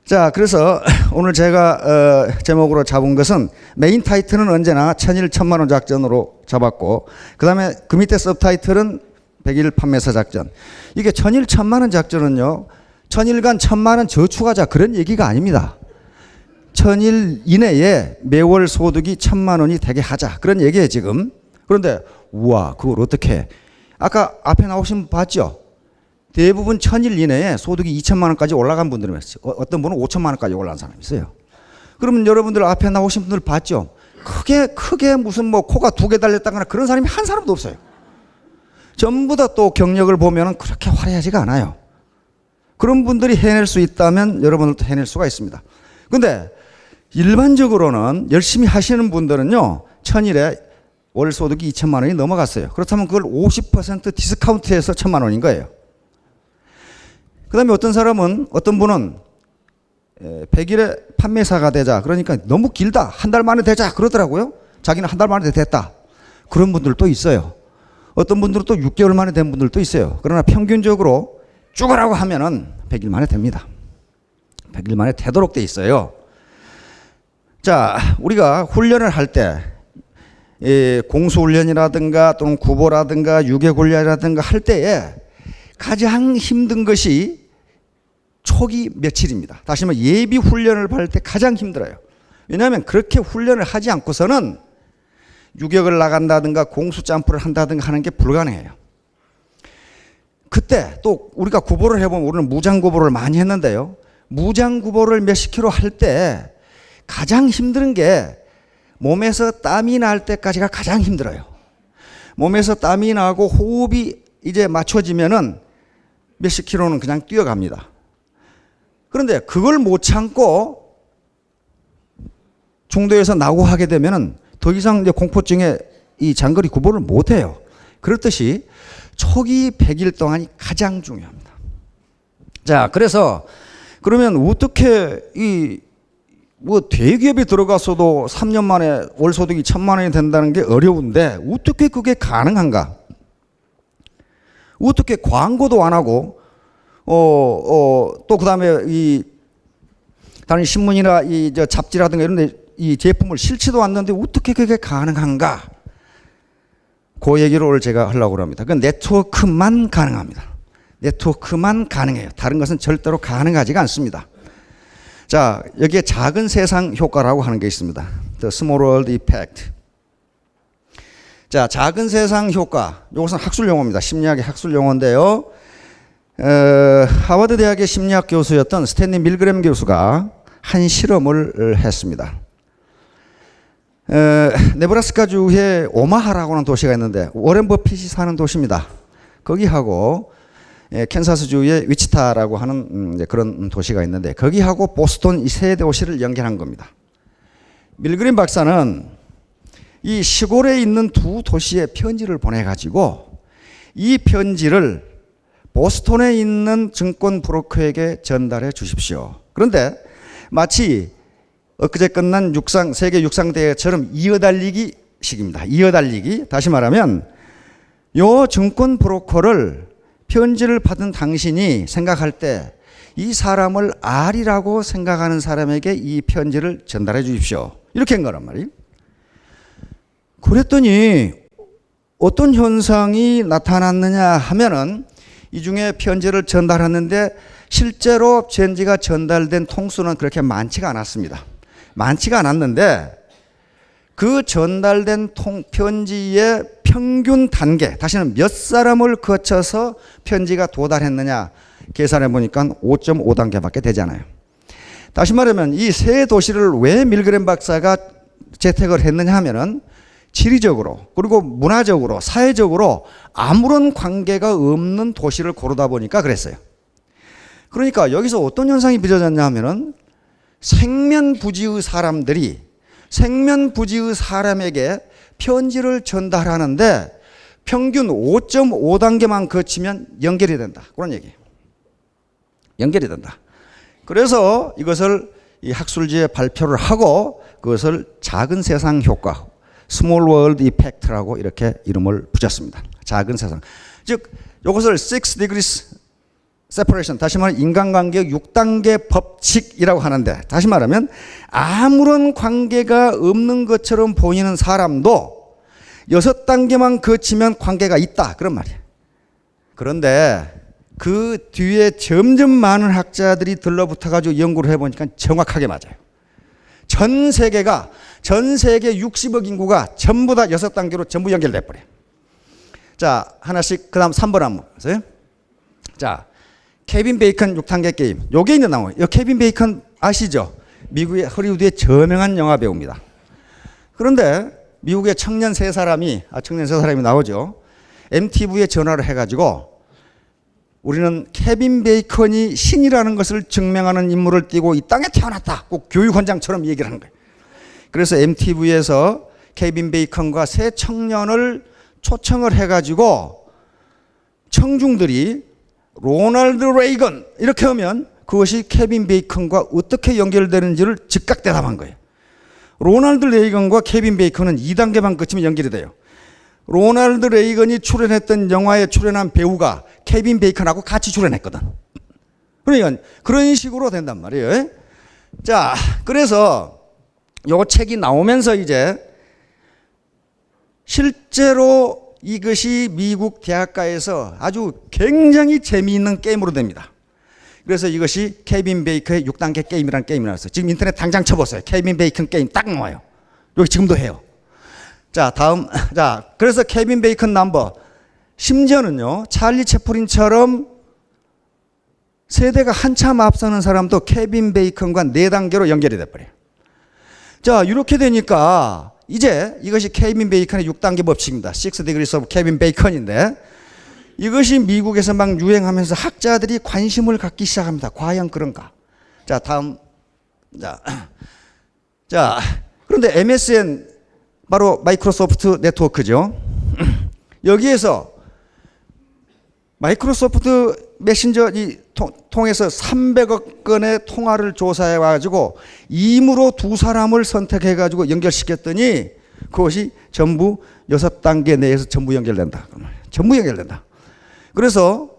자, 그래서 오늘 제가 제목으로 잡은 것은 메인 타이틀은 언제나 천일 천만원 작전으로 잡았고, 그 다음에 그 밑에 서브타이틀은 100일 판매사 작전. 이게 천일 천만원 작전은요, 천일간 천만원 저축하자 그런 얘기가 아닙니다. 천일 이내에 매월 소득이 1000만원이 되게 하자 그런 얘기예요 지금. 그런데 우와, 그걸 어떻게 해? 아까 앞에 나오신 분 봤죠? 대부분 천일 이내에 소득이 2천만원까지 올라간 분들이 있어요. 어떤 분은 5천만원까지 올라간 사람이 있어요. 그러면 여러분들 앞에 나오신 분들 봤죠? 크게 무슨 뭐 코가 2개 달렸다거나 그런 사람이 한 사람도 없어요. 전부 다 또 경력을 보면은 그렇게 화려하지가 않아요. 그런 분들이 해낼 수 있다면 여러분들도 해낼 수가 있습니다. 근데 일반적으로는 열심히 하시는 분들은요, 천일에 월 소득이 2천만 원이 넘어갔어요. 그렇다면 그걸 50% 디스카운트해서 1000만 원인 거예요. 그 다음에 어떤 분은 100일에 판매사가 되자. 그러니까 너무 길다. 한 달 만에 되자. 그러더라고요. 자기는 한 달 만에 됐다. 그런 분들도 있어요. 어떤 분들은 또 6개월 만에 된 분들도 있어요. 그러나 평균적으로 쭉 하라고 하면은 100일 만에 됩니다. 100일 만에 되도록 돼 있어요. 자, 우리가 훈련을 할 때, 공수훈련이라든가 또는 구보라든가 유격훈련이라든가 할 때에 가장 힘든 것이 초기 며칠입니다. 다시 말해 예비 훈련을 할 때 가장 힘들어요. 왜냐하면 그렇게 훈련을 하지 않고서는 유격을 나간다든가 공수 점프를 한다든가 하는 게 불가능해요. 그때 또 우리가 구보를 해보면 우리는 무장 구보를 많이 했는데요. 무장 구보를 몇십 킬로 할 때 가장 힘든 게 몸에서 땀이 날 때까지가 가장 힘들어요. 몸에서 땀이 나고 호흡이 이제 맞춰지면은 몇십 킬로는 그냥 뛰어갑니다. 그런데 그걸 못 참고 중도에서 낙오하게 되면은 더 이상 이제 공포증에 이 장거리 구보를 못 해요. 그렇듯이 초기 100일 동안이 가장 중요합니다. 자, 그래서 그러면 어떻게 뭐 대기업에 들어가서도 3년 만에 월 소득이 1000만 원이 된다는 게 어려운데 어떻게 그게 가능한가? 어떻게 광고도 안 하고 또 그다음에 다른 신문이나 저 잡지라든가 이런 데 이 제품을 실지도 않는데 어떻게 그게 가능한가? 그 얘기를 오늘 제가 하려고 합니다. 그 네트워크만 가능합니다. 네트워크만 가능해요. 다른 것은 절대로 가능하지가 않습니다. 자, 여기에 작은 세상 효과라고 하는 게 있습니다. The Small World Effect. 자, 작은 세상 효과. 이것은 학술 용어입니다. 심리학의 학술 용어인데요. 하버드 대학의 심리학 교수였던 스탠리 밀그램 교수가 한 실험을 했습니다. 네브라스카주의 오마하라고 하는 도시가 있는데 워렌 버핏이 사는 도시입니다. 거기하고 캔사스주의 위치타라고 하는 그런 도시가 있는데 거기하고 보스턴 이 세 도시를 연결한 겁니다. 밀그린 박사는 이 시골에 있는 두 도시에 편지를 보내가지고 이 편지를 보스턴에 있는 증권 브로커에게 전달해 주십시오. 그런데 마치 엊그제 끝난 세계 육상대회처럼 이어달리기 식입니다. 이어달리기. 다시 말하면 요 증권 브로커를 편지를 받은 당신이 생각할 때 이 사람을 R이라고 생각하는 사람에게 이 편지를 전달해 주십시오. 이렇게 한 거란 말이에요. 그랬더니 어떤 현상이 나타났느냐 하면은 이 중에 편지를 전달하는데 실제로 편지가 전달된 통수는 그렇게 많지가 않았습니다. 많지가 않았는데 그 전달된 편지의 평균 단계, 다시는 몇 사람을 거쳐서 편지가 도달했느냐 계산해 보니까 5.5단계밖에 되지 않아요. 다시 말하면 이 세 도시를 왜 밀그램 박사가 채택을 했느냐 하면은 지리적으로 그리고 문화적으로 사회적으로 아무런 관계가 없는 도시를 고르다 보니까 그랬어요. 그러니까 여기서 어떤 현상이 빚어졌냐 하면은 생면부지의 사람에게 편지를 전달하는데 평균 5.5단계만 거치면 연결이 된다. 그런 얘기예요. 연결이 된다. 그래서 이것을 이 학술지에 발표를 하고 그것을 작은 세상 효과, Small World Effect라고 이렇게 이름을 붙였습니다. 작은 세상. 즉 이것을 6 degrees separation, 다시 말하면 인간관계 6단계 법칙이라고 하는데, 다시 말하면 아무런 관계가 없는 것처럼 보이는 사람도 6단계만 거치면 관계가 있다, 그런 말이에요. 그런데 그 뒤에 점점 많은 학자들이 들러붙어 가지고 연구를 해보니까 정확하게 맞아요. 전 세계 60억 인구가 전부 다 6단계로 전부 연결돼 버려요. 자, 하나씩, 그 다음 3번 한번 보세요. 자, 케빈 베이컨 6단계 게임. 요게 있는 나오요. 이 케빈 베이컨 아시죠? 미국의 허리우드의 저명한 영화 배우입니다. 그런데 미국의 청년 세 사람이 나오죠. MTV에 전화를 해가지고 우리는 케빈 베이컨이 신이라는 것을 증명하는 인물을 띠고 이 땅에 태어났다. 꼭 교육원장처럼 얘기를 하는 거예요. 그래서 MTV에서 케빈 베이컨과 세 청년을 초청을 해가지고 청중들이 로널드 레이건 이렇게 하면 그것이 케빈 베이컨과 어떻게 연결되는지를 즉각 대답한 거예요. 로널드 레이건과 케빈 베이컨은 2단계만 거치면 연결이 돼요. 로널드 레이건이 출연했던 영화에 출연한 배우가 케빈 베이컨하고 같이 출연했거든. 그러니까 그런 식으로 된단 말이에요. 자, 그래서 요 책이 나오면서 이제 실제로 이것이 미국 대학가에서 아주 굉장히 재미있는 게임으로 됩니다. 그래서 이것이 케빈 베이컨의 6단계 게임이라는 게임이 나왔어요. 지금 인터넷 당장 쳐보세요. 케빈 베이컨 게임 딱 나와요. 여기 지금도 해요. 자, 다음. 자, 그래서 케빈 베이컨 넘버. 심지어는요, 찰리 채플린처럼 세대가 한참 앞서는 사람도 케빈 베이컨과 4단계로 연결이 돼버려요. 자, 이렇게 되니까 이제 이것이 케빈 베이컨의 6단계 법칙입니다. 6 degrees of 케빈 베이컨인데 이것이 미국에서 막 유행하면서 학자들이 관심을 갖기 시작합니다. 과연 그런가? 자, 다음. 자, 그런데 MSN 바로 마이크로소프트 네트워크죠. 여기에서 마이크로소프트 메신저 통해서 300억 건의 통화를 조사해 가지고 임으로 2사람을 선택해 가지고 연결시켰더니 그것이 전부 6단계 내에서 전부 연결된다. 전부 연결된다. 그래서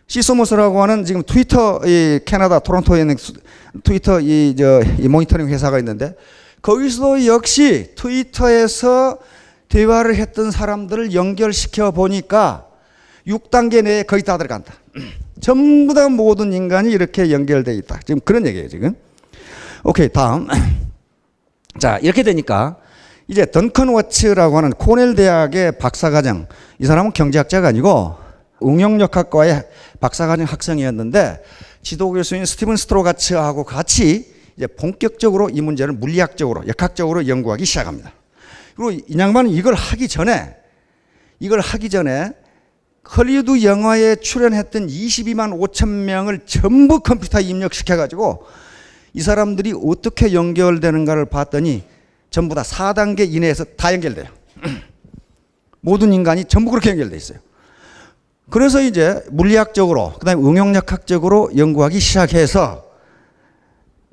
시소모스라고 하는 지금 트위터, 이 캐나다 토론토에 있는 트위터 이 모니터링 회사가 있는데 거기서도 역시 트위터에서 대화를 했던 사람들을 연결시켜 보니까 6단계 내에 거의 다 들어간다. 전부 다 모든 인간이 이렇게 연결되어 있다. 지금 그런 얘기예요, 지금. 오케이, 다음. 자, 이렇게 되니까 이제 던컨 워츠라고 하는 코넬 대학의 박사과정, 이 사람은 경제학자가 아니고 응용력학과의 박사과정 학생이었는데 지도 교수인 스티븐 스트로가츠하고 같이 이제 본격적으로 이 문제를 물리학적으로, 역학적으로 연구하기 시작합니다. 그리고 이 양반은 이걸 하기 전에 헐리우드 영화에 출연했던 22만 5천 명을 전부 컴퓨터에 입력시켜가지고 이 사람들이 어떻게 연결되는가를 봤더니 전부 다 4단계 이내에서 다 연결돼요. 모든 인간이 전부 그렇게 연결돼 있어요. 그래서 이제 물리학적으로, 그 다음에 응용역학적으로 연구하기 시작해서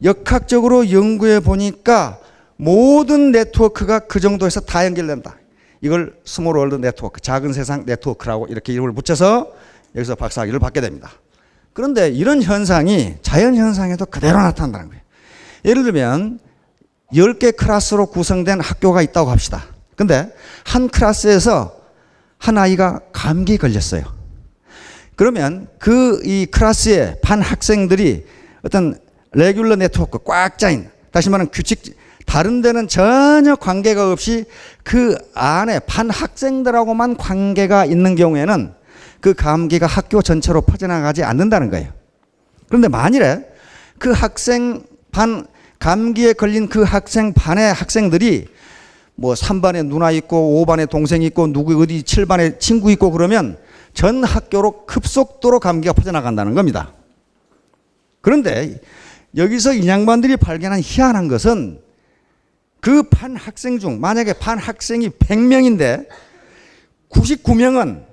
역학적으로 연구해 보니까 모든 네트워크가 그 정도에서 다 연결된다. 이걸 스몰 월드 네트워크, 작은 세상 네트워크라고 이렇게 이름을 붙여서 여기서 박사학위를 받게 됩니다. 그런데 이런 현상이 자연 현상에도 그대로 나타난다는 거예요. 예를 들면 10개 클래스로 구성된 학교가 있다고 합시다. 근데 한 클래스에서 한 아이가 감기 걸렸어요. 그러면 이 클래스의 반 학생들이 어떤 레귤러 네트워크 꽉 짜인, 다시 말하면 규칙, 다른 데는 전혀 관계가 없이 그 안에 반 학생들하고만 관계가 있는 경우에는 그 감기가 학교 전체로 퍼져나가지 않는다는 거예요. 그런데 만일에 그 학생 반, 감기에 걸린 그 학생 반의 학생들이 뭐 3반에 누나 있고 5반에 동생 있고 누구 어디 7반에 친구 있고 그러면 전 학교로 급속도로 감기가 퍼져나간다는 겁니다. 그런데 여기서 이 양반들이 발견한 희한한 것은 그 반 학생 중 만약에 반 학생이 100명인데 99명은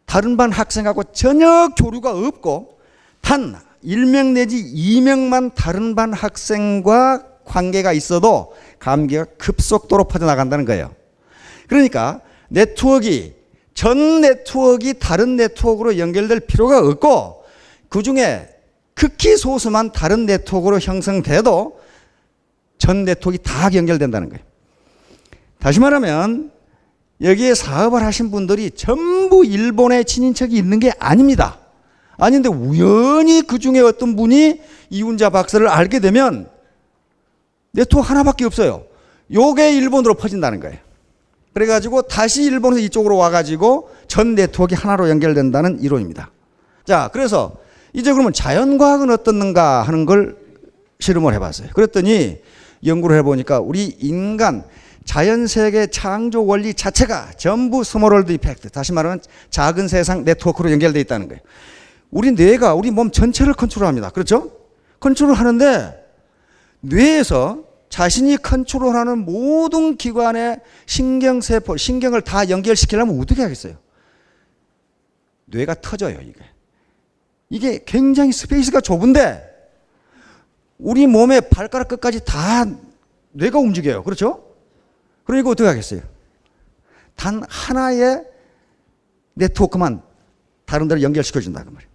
다른 반 학생하고 전혀 교류가 없고 단 1명 내지 2명만 다른 반 학생과 관계가 있어도 감기가 급속도로 퍼져나간다는 거예요. 그러니까 전 네트워크가 다른 네트워크로 연결될 필요가 없고 그 중에 극히 소수만 다른 네트워크로 형성돼도 전 네트워크가 다 연결된다는 거예요. 다시 말하면 여기에 사업을 하신 분들이 전부 일본에 친인척이 있는 게 아닙니다. 아닌데 우연히 그 중에 어떤 분이 이훈자 박사를 알게 되면 네트워크 하나밖에 없어요. 요게 일본으로 퍼진다는 거예요. 그래가지고 다시 일본에서 이쪽으로 와가지고 전 네트워크가 하나로 연결된다는 이론입니다. 자, 그래서 이제 그러면 자연과학은 어떻는가 하는 걸 실험을 해봤어요. 그랬더니 연구를 해보니까 우리 인간 자연세계 창조 원리 자체가 전부 스몰월드 이펙트, 다시 말하면 작은 세상 네트워크로 연결되어 있다는 거예요. 우리 뇌가 우리 몸 전체를 컨트롤합니다. 그렇죠? 컨트롤 하는데 뇌에서 자신이 컨트롤하는 모든 기관의 신경세포, 신경을 다 연결시키려면 어떻게 하겠어요? 뇌가 터져요, 이게. 이게 굉장히 스페이스가 좁은데 우리 몸의 발가락 끝까지 다 뇌가 움직여요. 그렇죠? 그러니까 어떻게 하겠어요? 단 하나의 네트워크만 다른 데로 연결시켜준다 그 말이에요.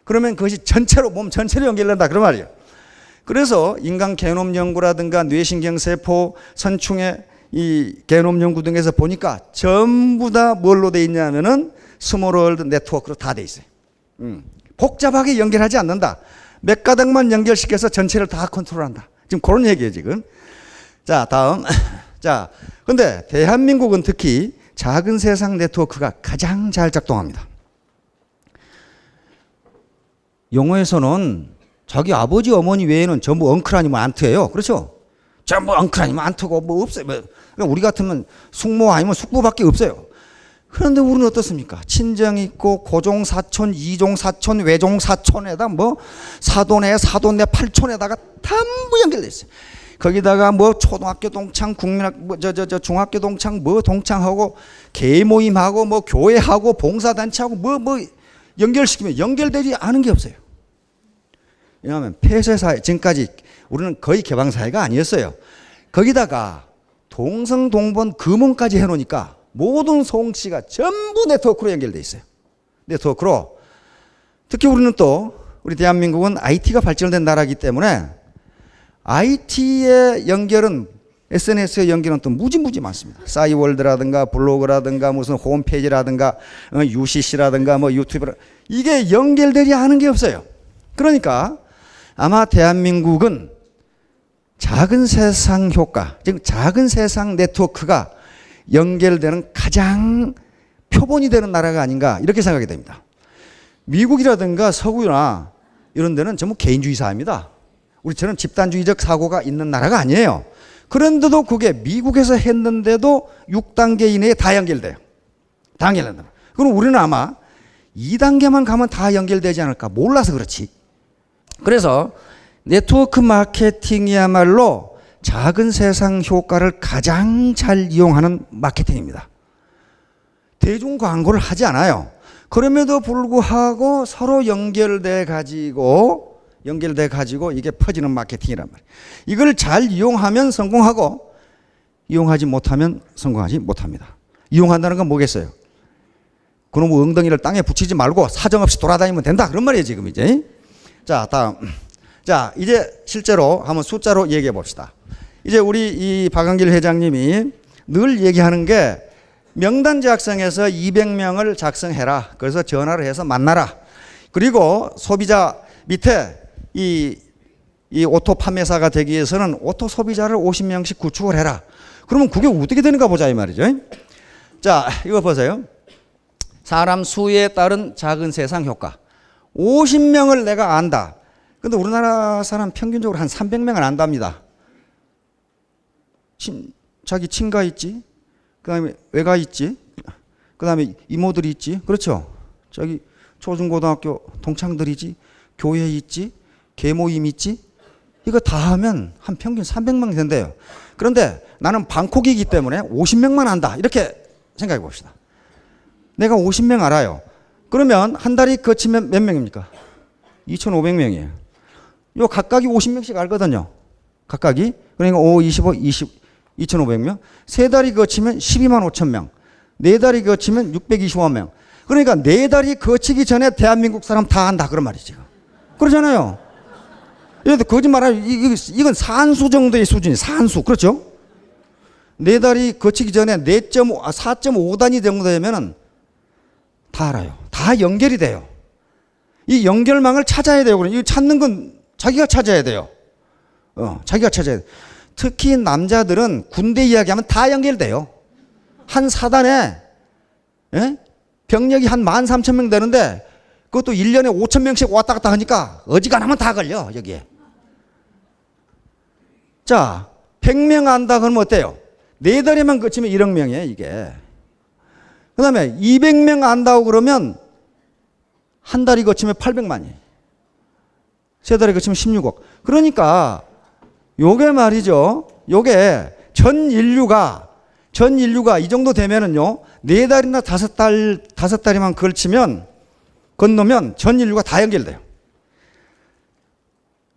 그러면 그것이 전체로 몸 전체로 연결된다 그런 말이에요. 그래서 인간 게놈 연구라든가 뇌신경세포 선충의 이 게놈 연구 등에서 보니까 전부 다 뭘로 돼 있냐면은 스몰월드 네트워크로 다 돼 있어요. 복잡하게 연결하지 않는다. 몇 가닥만 연결시켜서 전체를 다 컨트롤한다. 지금 그런 얘기예요 지금. 자, 다음. 자, 근데 대한민국은 특히 작은 세상 네트워크가 가장 잘 작동합니다. 영어에서는 자기 아버지 어머니 외에는 전부 엉클 아니면 안트예요. 그렇죠? 전부 엉클 아니면 안트고 뭐 없어요. 그러니까 우리 같으면 숙모 아니면 숙부밖에 없어요. 그런데 우리는 어떻습니까? 친정 있고 고종 사촌, 이종 사촌, 외종 사촌에다 뭐 사돈에 사돈네 팔촌에다가 전부 연결돼 있어요. 거기다가 뭐 초등학교 동창, 국민학 뭐 중학교 동창 뭐 동창하고 개 모임하고 뭐 교회하고 봉사단체하고 뭐 연결시키면 연결되지 않은 게 없어요. 왜냐하면 폐쇄사회, 지금까지 우리는 거의 개방사회가 아니었어요. 거기다가 동성동본 금혼까지 해놓으니까 모든 송치가 전부 네트워크로 연결돼 있어요. 네트워크로. 특히 우리는 또 우리 대한민국은 IT가 발전된 나라이기 때문에 IT의 연결은 SNS의 연결은 또 무지 많습니다. 싸이월드라든가 블로그라든가 무슨 홈페이지라든가 UCC라든가 뭐 유튜브 이게 연결되지 않은 게 없어요. 그러니까 아마 대한민국은 작은 세상 효과, 즉 작은 세상 네트워크가 연결되는 가장 표본이 되는 나라가 아닌가 이렇게 생각이 됩니다. 미국이라든가 서구나 이런 데는 전부 개인주의 사회입니다. 우리처럼 집단주의적 사고가 있는 나라가 아니에요. 그런데도 그게 미국에서 했는데도 6단계 이내에 다 연결돼요. 다 연결된다. 그럼 우리는 아마 2단계만 가면 다 연결되지 않을까 몰라서 그렇지. 그래서 네트워크 마케팅이야말로 작은 세상 효과를 가장 잘 이용하는 마케팅입니다. 대중 광고를 하지 않아요. 그럼에도 불구하고 서로 연결돼 가지고 이게 퍼지는 마케팅이란 말이에요. 이걸 잘 이용하면 성공하고 이용하지 못하면 성공하지 못합니다. 이용한다는 건 뭐겠어요? 그놈 엉덩이를 땅에 붙이지 말고 사정없이 돌아다니면 된다 그런 말이에요 지금 이제. 자, 다음. 자, 이제 실제로 한번 숫자로 얘기해 봅시다. 이제 우리 이 박한길 회장님이 늘 얘기하는 게 명단 작성해서 200명을 작성해라. 그래서 전화를 해서 만나라. 그리고 소비자 밑에 이 오토 판매사가 되기 위해서는 오토 소비자를 50명씩 구축을 해라. 그러면 그게 어떻게 되는가 보자 이 말이죠. 자, 이거 보세요. 사람 수에 따른 작은 세상 효과. 50명을 내가 안다. 근데 우리나라 사람 평균적으로 한 300명을 안답니다. 자기 친가 있지. 그 다음에 외가 있지. 그 다음에 이모들이 있지. 그렇죠. 저기 초중고등학교 동창들이지. 교회 있지. 개모임 있지. 이거 다 하면 한 평균 300명 된대요. 그런데 나는 방콕이기 때문에 50명만 안다. 이렇게 생각해 봅시다. 내가 50명 알아요. 그러면 한 달이 거치면 몇 명입니까? 2,500명이에요. 요 각각이 50명씩 알거든요. 각각이. 그러니까 5, 25, 2,500명. 세 달이 거치면 12만 5천 명. 네 달이 거치면 625명. 그러니까 네 달이 거치기 전에 대한민국 사람 다 한다 그런 말이지. 그러잖아요. 이래도 거짓말하면 이건 산수 정도의 수준이 산수. 그렇죠? 네 달이 거치기 전에 4.5단위 정도 되면은 다 알아요. 다 연결이 돼요. 이 연결망을 찾아야 돼요. 이 찾는 건 자기가 찾아야 돼요. 자기가 찾아야 돼요. 특히 남자들은 군대 이야기하면 다 연결돼요. 한 사단에 병력이 한 13,000명 되는데 그것도 1년에 5,000명씩 왔다 갔다 하니까 어지간하면 다 걸려 여기에. 자, 100명 안다 그러면 어때요? 4달에만 거치면 1억 명이에요 이게. 그 다음에 200명 안다고 그러면 한 달이 거치면 800만이에요. 3달에 거치면 16억. 그러니까 요게 말이죠. 요게 전 인류가 이 정도 되면은요, 4달이나 5달이만 건너면 전 인류가 다 연결돼요.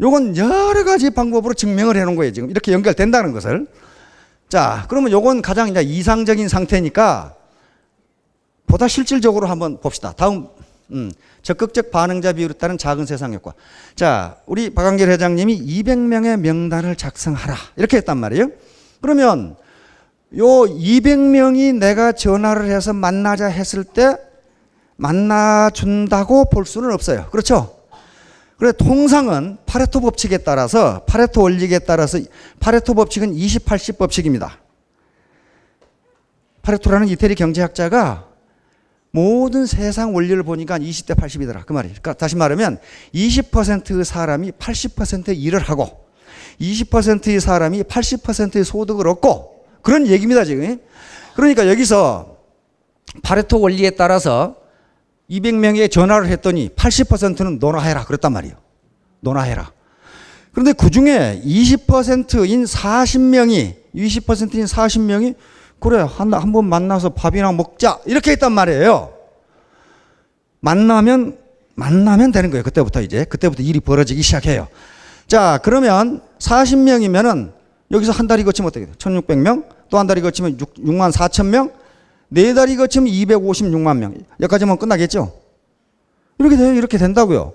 요건 여러 가지 방법으로 증명을 해 놓은 거예요. 지금 이렇게 연결된다는 것을. 자, 그러면 요건 가장 이제 이상적인 상태니까 보다 실질적으로 한번 봅시다. 다음, 적극적 반응자 비율에 따른 작은 세상 효과. 자, 우리 박한길 회장님이 200명의 명단을 작성하라. 이렇게 했단 말이에요. 그러면 요 200명이 내가 전화를 해서 만나자 했을 때 만나준다고 볼 수는 없어요. 그렇죠? 그래, 통상은 파레토 법칙에 따라서, 파레토 원칙에 따라서, 파레토 법칙은 20, 80 법칙입니다. 파레토라는 이태리 경제학자가 모든 세상 원리를 보니까 20대 80이더라. 그 말이에요. 그러니까 다시 말하면 20%의 사람이 80%의 일을 하고 20%의 사람이 80%의 소득을 얻고 그런 얘기입니다, 지금. 그러니까 여기서 파레토 원리에 따라서 200명에 전화를 했더니 80%는 너나 해라. 그랬단 말이에요. 너나 해라. 그런데 그 중에 20%인 40명이 그래, 한번 만나서 밥이나 먹자. 이렇게 했단 말이에요. 만나면 되는 거예요. 그때부터 일이 벌어지기 시작해요. 자, 그러면 40명이면은 여기서 한 달이 거치면 어떻게 돼요? 1600명, 또 한 달이 거치면 6만 4천 명, 네 달이 거치면 256만 명. 여기까지만 끝나겠죠? 이렇게 돼요. 이렇게 된다고요.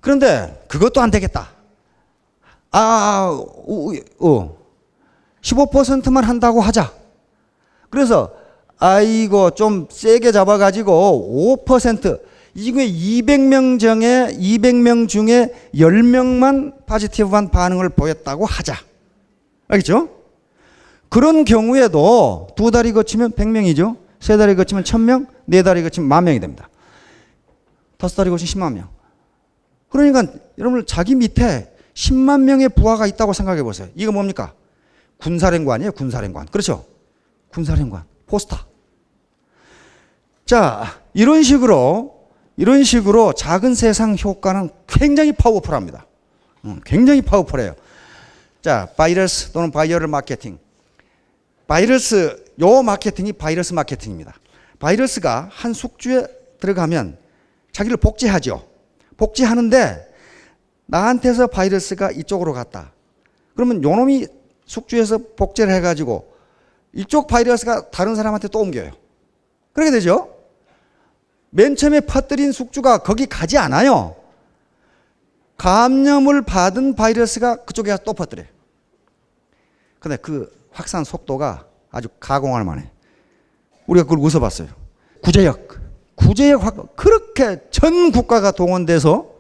그런데 그것도 안 되겠다. 15%만 한다고 하자. 그래서 아이고 좀 세게 잡아가지고 5%, 이 중에 200명 중에 10명만 포지티브한 반응을 보였다고 하자. 알겠죠? 그런 경우에도 2달이 거치면 100명이죠. 3달이 거치면 1000명, 4달이 거치면 10,000명이 됩니다. 5달이 거치면 10만 명. 그러니까 여러분 자기 밑에 10만 명의 부하가 있다고 생각해 보세요. 이거 뭡니까? 군사령관이에요. 군사령관. 그렇죠? 군사령관. 포스타. 자, 이런 식으로 작은 세상 효과는 굉장히 파워풀합니다. 굉장히 파워풀해요. 자, 바이러스 또는 바이어럴 마케팅. 요 마케팅이 바이러스 마케팅입니다. 바이러스가 한 숙주에 들어가면 자기를 복제하죠. 복제하는데 나한테서 바이러스가 이쪽으로 갔다. 그러면 요놈이 숙주에서 복제를 해가지고 이쪽 바이러스가 다른 사람한테 또 옮겨요. 그렇게 되죠? 맨 처음에 퍼뜨린 숙주가 거기 가지 않아요. 감염을 받은 바이러스가 그쪽에 가서 또 퍼뜨려요. 근데 그 확산 속도가 아주 가공할 만해. 우리가 그걸 웃어봤어요. 구제역 그렇게 전 국가가 동원돼서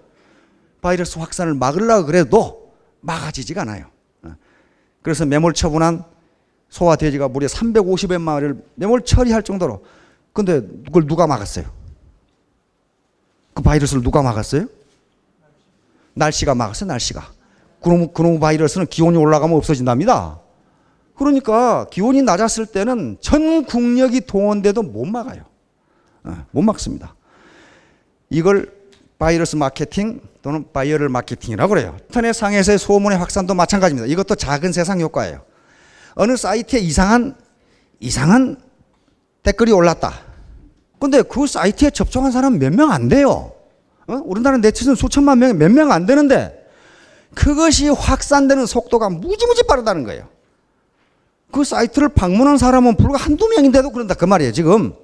바이러스 확산을 막으려고 그래도 막아지지가 않아요. 그래서 매몰 처분한 소와 돼지가 무려 350여 마리를 매몰 처리할 정도로. 근데 그걸 누가 막았어요? 그 바이러스를 누가 막았어요? 날씨가 막았어요. 날씨가. 그놈 바이러스는 기온이 올라가면 없어진답니다. 그러니까 기온이 낮았을 때는 전 국력이 동원돼도 못 막아요. 못 막습니다. 이걸 바이러스 마케팅 또는 바이어럴 마케팅이라고 그래요. 인터넷 상에서의 소문의 확산도 마찬가지입니다. 이것도 작은 세상 효과예요. 어느 사이트에 이상한 댓글이 올랐다. 근데 그 사이트에 접촉한 사람은 몇 명 안 돼요. 우리나라 네티즌 수천만 명에 몇 명 안 되는데 그것이 확산되는 속도가 무지무지 빠르다는 거예요. 그 사이트를 방문한 사람은 불과 한두 명인데도 그런다 그 말이에요 지금.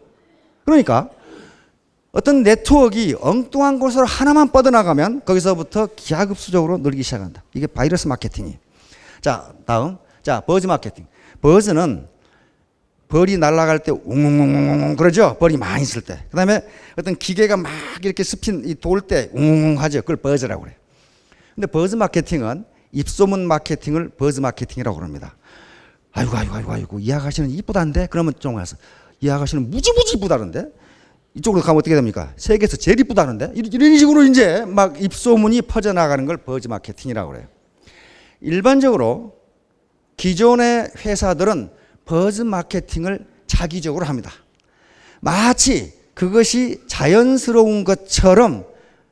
그러니까 어떤 네트워크가 엉뚱한 곳으로 하나만 뻗어나가면 거기서부터 기하급수적으로 늘기 시작한다. 이게 바이러스 마케팅이에요. 자, 다음. 자, 버즈 마케팅. 버즈는 벌이 날아갈 때 웅웅웅웅 그러죠? 벌이 많이 있을 때. 그 다음에 어떤 기계가 막 이렇게 스핀 돌 때 웅웅 하죠. 그걸 버즈라고 그래요. 근데 버즈 마케팅은 입소문 마케팅을 버즈 마케팅이라고 그럽니다. 아이고, 이 아가씨는 이쁘다는데? 그러면 좀 가서 이 아가씨는 무지무지 이쁘다는데? 이쪽으로 가면 어떻게 됩니까? 세계에서 제일 이쁘다는데? 이런 식으로 이제 막 입소문이 퍼져나가는 걸 버즈 마케팅이라고 그래요. 일반적으로 기존의 회사들은 버즈 마케팅을 자기적으로 합니다. 마치 그것이 자연스러운 것처럼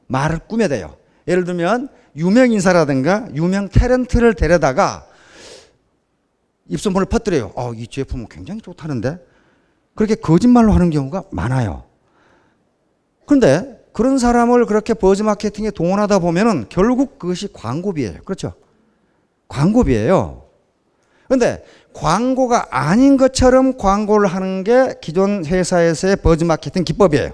말을 꾸며대요. 예를 들면 유명 인사라든가 유명 탤런트를 데려다가 입소문을 퍼뜨려요. 이 제품은 굉장히 좋다는데? 그렇게 거짓말로 하는 경우가 많아요. 그런데 그런 사람을 그렇게 버즈 마케팅에 동원하다 보면은 결국 그것이 광고비예요. 그렇죠? 광고비예요. 그런데 광고가 아닌 것처럼 광고를 하는 게 기존 회사에서의 버즈 마케팅 기법이에요.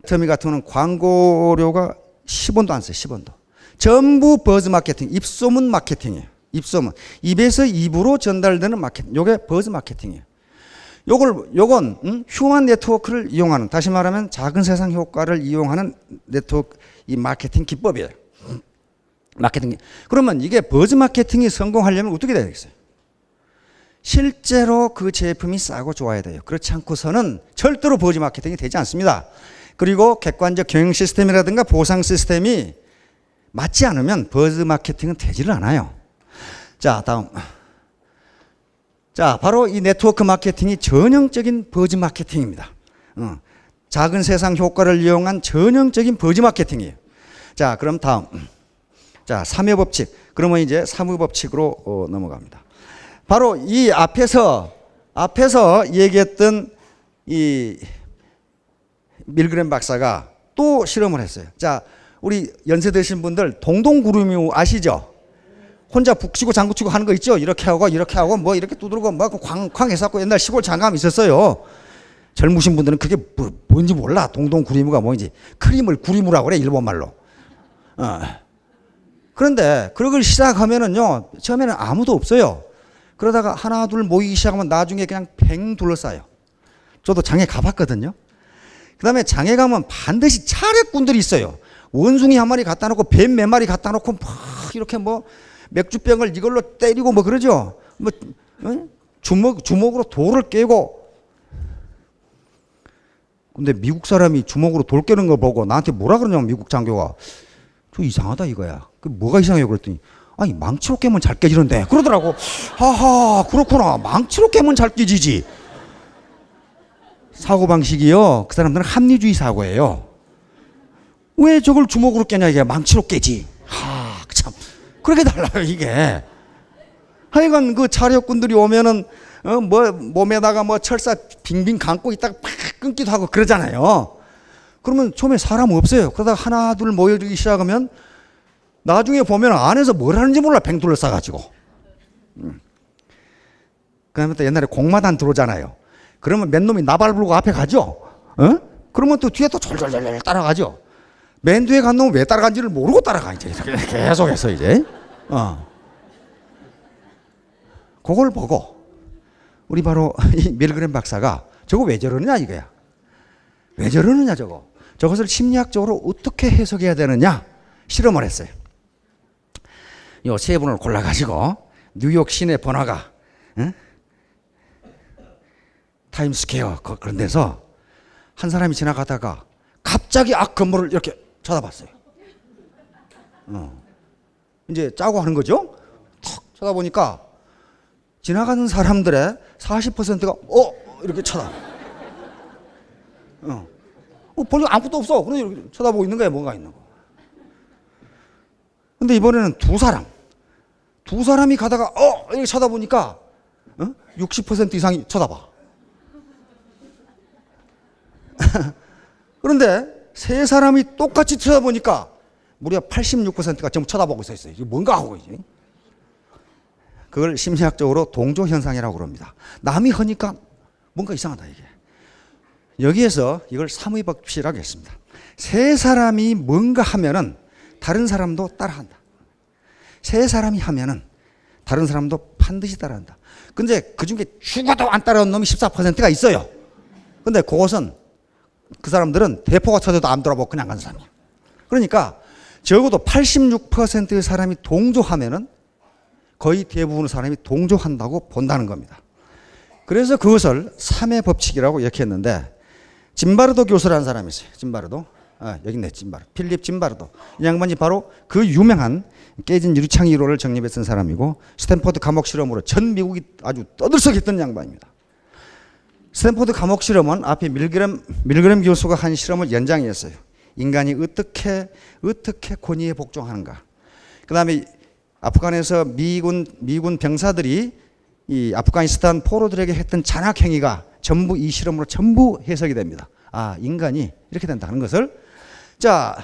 터미 같은 경우는 광고료가 10원도 안 써요. 10원도. 전부 버즈 마케팅, 입소문 마케팅이에요. 입소문. 입에서 입으로 전달되는 마케팅. 요게 버즈 마케팅이에요. 요건 휴먼 네트워크를 이용하는, 다시 말하면 작은 세상 효과를 이용하는 네트워크 이 마케팅 기법이에요. 마케팅. 그러면 이게 버즈 마케팅이 성공하려면 어떻게 돼야 되겠어요? 실제로 그 제품이 싸고 좋아야 돼요. 그렇지 않고서는 절대로 버즈 마케팅이 되지 않습니다. 그리고 객관적 경영 시스템이라든가 보상 시스템이 맞지 않으면 버즈 마케팅은 되지를 않아요. 자, 다음. 자, 바로 이 네트워크 마케팅이 전형적인 버즈 마케팅입니다. 작은 세상 효과를 이용한 전형적인 버즈 마케팅이에요. 자, 그럼 다음. 자, 3회 법칙. 그러면 이제 3회 법칙으로 넘어갑니다. 바로 이 앞에서 얘기했던 이 밀그램 박사가 또 실험을 했어요. 자, 우리 연세 드신 분들 동동구름이 아시죠? 혼자 북치고 장구치고 하는 거 있죠? 이렇게 하고 뭐 이렇게 두드리고 뭐 쾅쾅 해서 옛날 시골 장감 있었어요. 젊으신 분들은 그게 뭔지 몰라. 동동구리무가 뭔지. 크림을 구리무라고 그래, 일본말로. 그런데 그걸 시작하면은요, 처음에는 아무도 없어요. 그러다가 하나 둘 모이기 시작하면 나중에 그냥 뱅 둘러싸요. 저도 장에 가봤거든요. 그 다음에 장에 가면 반드시 차례꾼들이 있어요. 원숭이 한 마리 갖다 놓고 뱀 몇 마리 갖다 놓고 막 이렇게 뭐 맥주병을 이걸로 때리고 뭐 그러죠. 뭐 주먹으로 돌을 깨고. 근데 미국 사람이 주먹으로 돌 깨는 거 보고 나한테 뭐라 그러냐면 미국 장교가 저 이상하다 이거야. 그 뭐가 이상해요? 그랬더니 아니 망치로 깨면 잘 깨지는데 그러더라고. 하하 그렇구나. 망치로 깨면 잘 깨지지. 사고방식이요. 그 사람들은 합리주의 사고예요. 왜 저걸 주먹으로 깨냐 이게 망치로 깨지. 참 그렇게 달라요 이게. 하여간 그 차력꾼들이 오면은 뭐 몸에다가 뭐 철사 빙빙 감고 있다가 팍 끊기도 하고 그러잖아요. 그러면 처음에 사람 없어요. 그러다가 하나 둘 모여주기 시작하면 나중에 보면 안에서 뭘 하는지 몰라. 뱅 둘러싸가지고. 그 다음에 또 옛날에 공마단 들어오잖아요. 그러면 맨 놈이 나발 불고 앞에 가죠. 그러면 또 뒤에 또 졸졸졸 따라가죠. 맨 뒤에 간 놈은 왜 따라간지를 모르고 따라가 이제 계속해서 이제. 그걸 보고 우리 바로 이 밀그램 박사가 저거 왜 저러느냐 이거야. 왜 저러느냐 저거. 저것을 심리학적으로 어떻게 해석해야 되느냐 실험을 했어요. 요 세 분을 골라가지고 뉴욕 시내 번화가 타임스퀘어 그런 데서 한 사람이 지나가다가 갑자기 앞 건물을 이렇게 쳐다봤어요. 이제 짜고 하는 거죠. 탁 쳐다보니까 지나가는 사람들의 40%가 이렇게 쳐다. 별로 아무것도 없어. 그런데 이렇게 쳐다보고 있는 거야. 뭔가 있는 거. 근데 이번에는 두 사람이 가다가 이렇게 쳐다보니까 60% 이상이 쳐다봐. 그런데 세 사람이 똑같이 쳐다보니까 무려 86%가 전부 쳐다보고 있어요. 이게 뭔가 하고 있지. 그걸 심리학적으로 동조 현상이라고 그럽니다. 남이 하니까 뭔가 이상하다 이게. 여기에서 이걸 삼의 법칙이라고 했습니다. 세 사람이 뭔가 하면은 다른 사람도 따라한다. 세 사람이 하면은 다른 사람도 반드시 따라한다. 근데 그 중에 죽어도 안 따라온 놈이 14%가 있어요. 근데 그것은 그 사람들은 대포가 터져도 안 돌아보고 그냥 간 사람이야. 그러니까 적어도 86%의 사람이 동조하면은 거의 대부분의 사람이 동조한다고 본다는 겁니다. 그래서 그것을 3의 법칙이라고 역했는데, 짐바르도 교수라는 사람이 있어요. 짐바르도. 여기 있네, 짐바르. 필립 짐바르도. 이 양반이 바로 그 유명한 깨진 유리창 이론을 정립했던 사람이고, 스탠포드 감옥 실험으로 전 미국이 아주 떠들썩했던 양반입니다. 스탠포드 감옥 실험은 앞에 밀그램 교수가 한 실험을 연장했어요. 인간이 어떻게 권위에 복종하는가. 그 다음에 아프간에서 미군 병사들이 이 아프가니스탄 포로들에게 했던 잔악 행위가 전부 이 실험으로 전부 해석이 됩니다. 인간이 이렇게 된다는 것을. 자,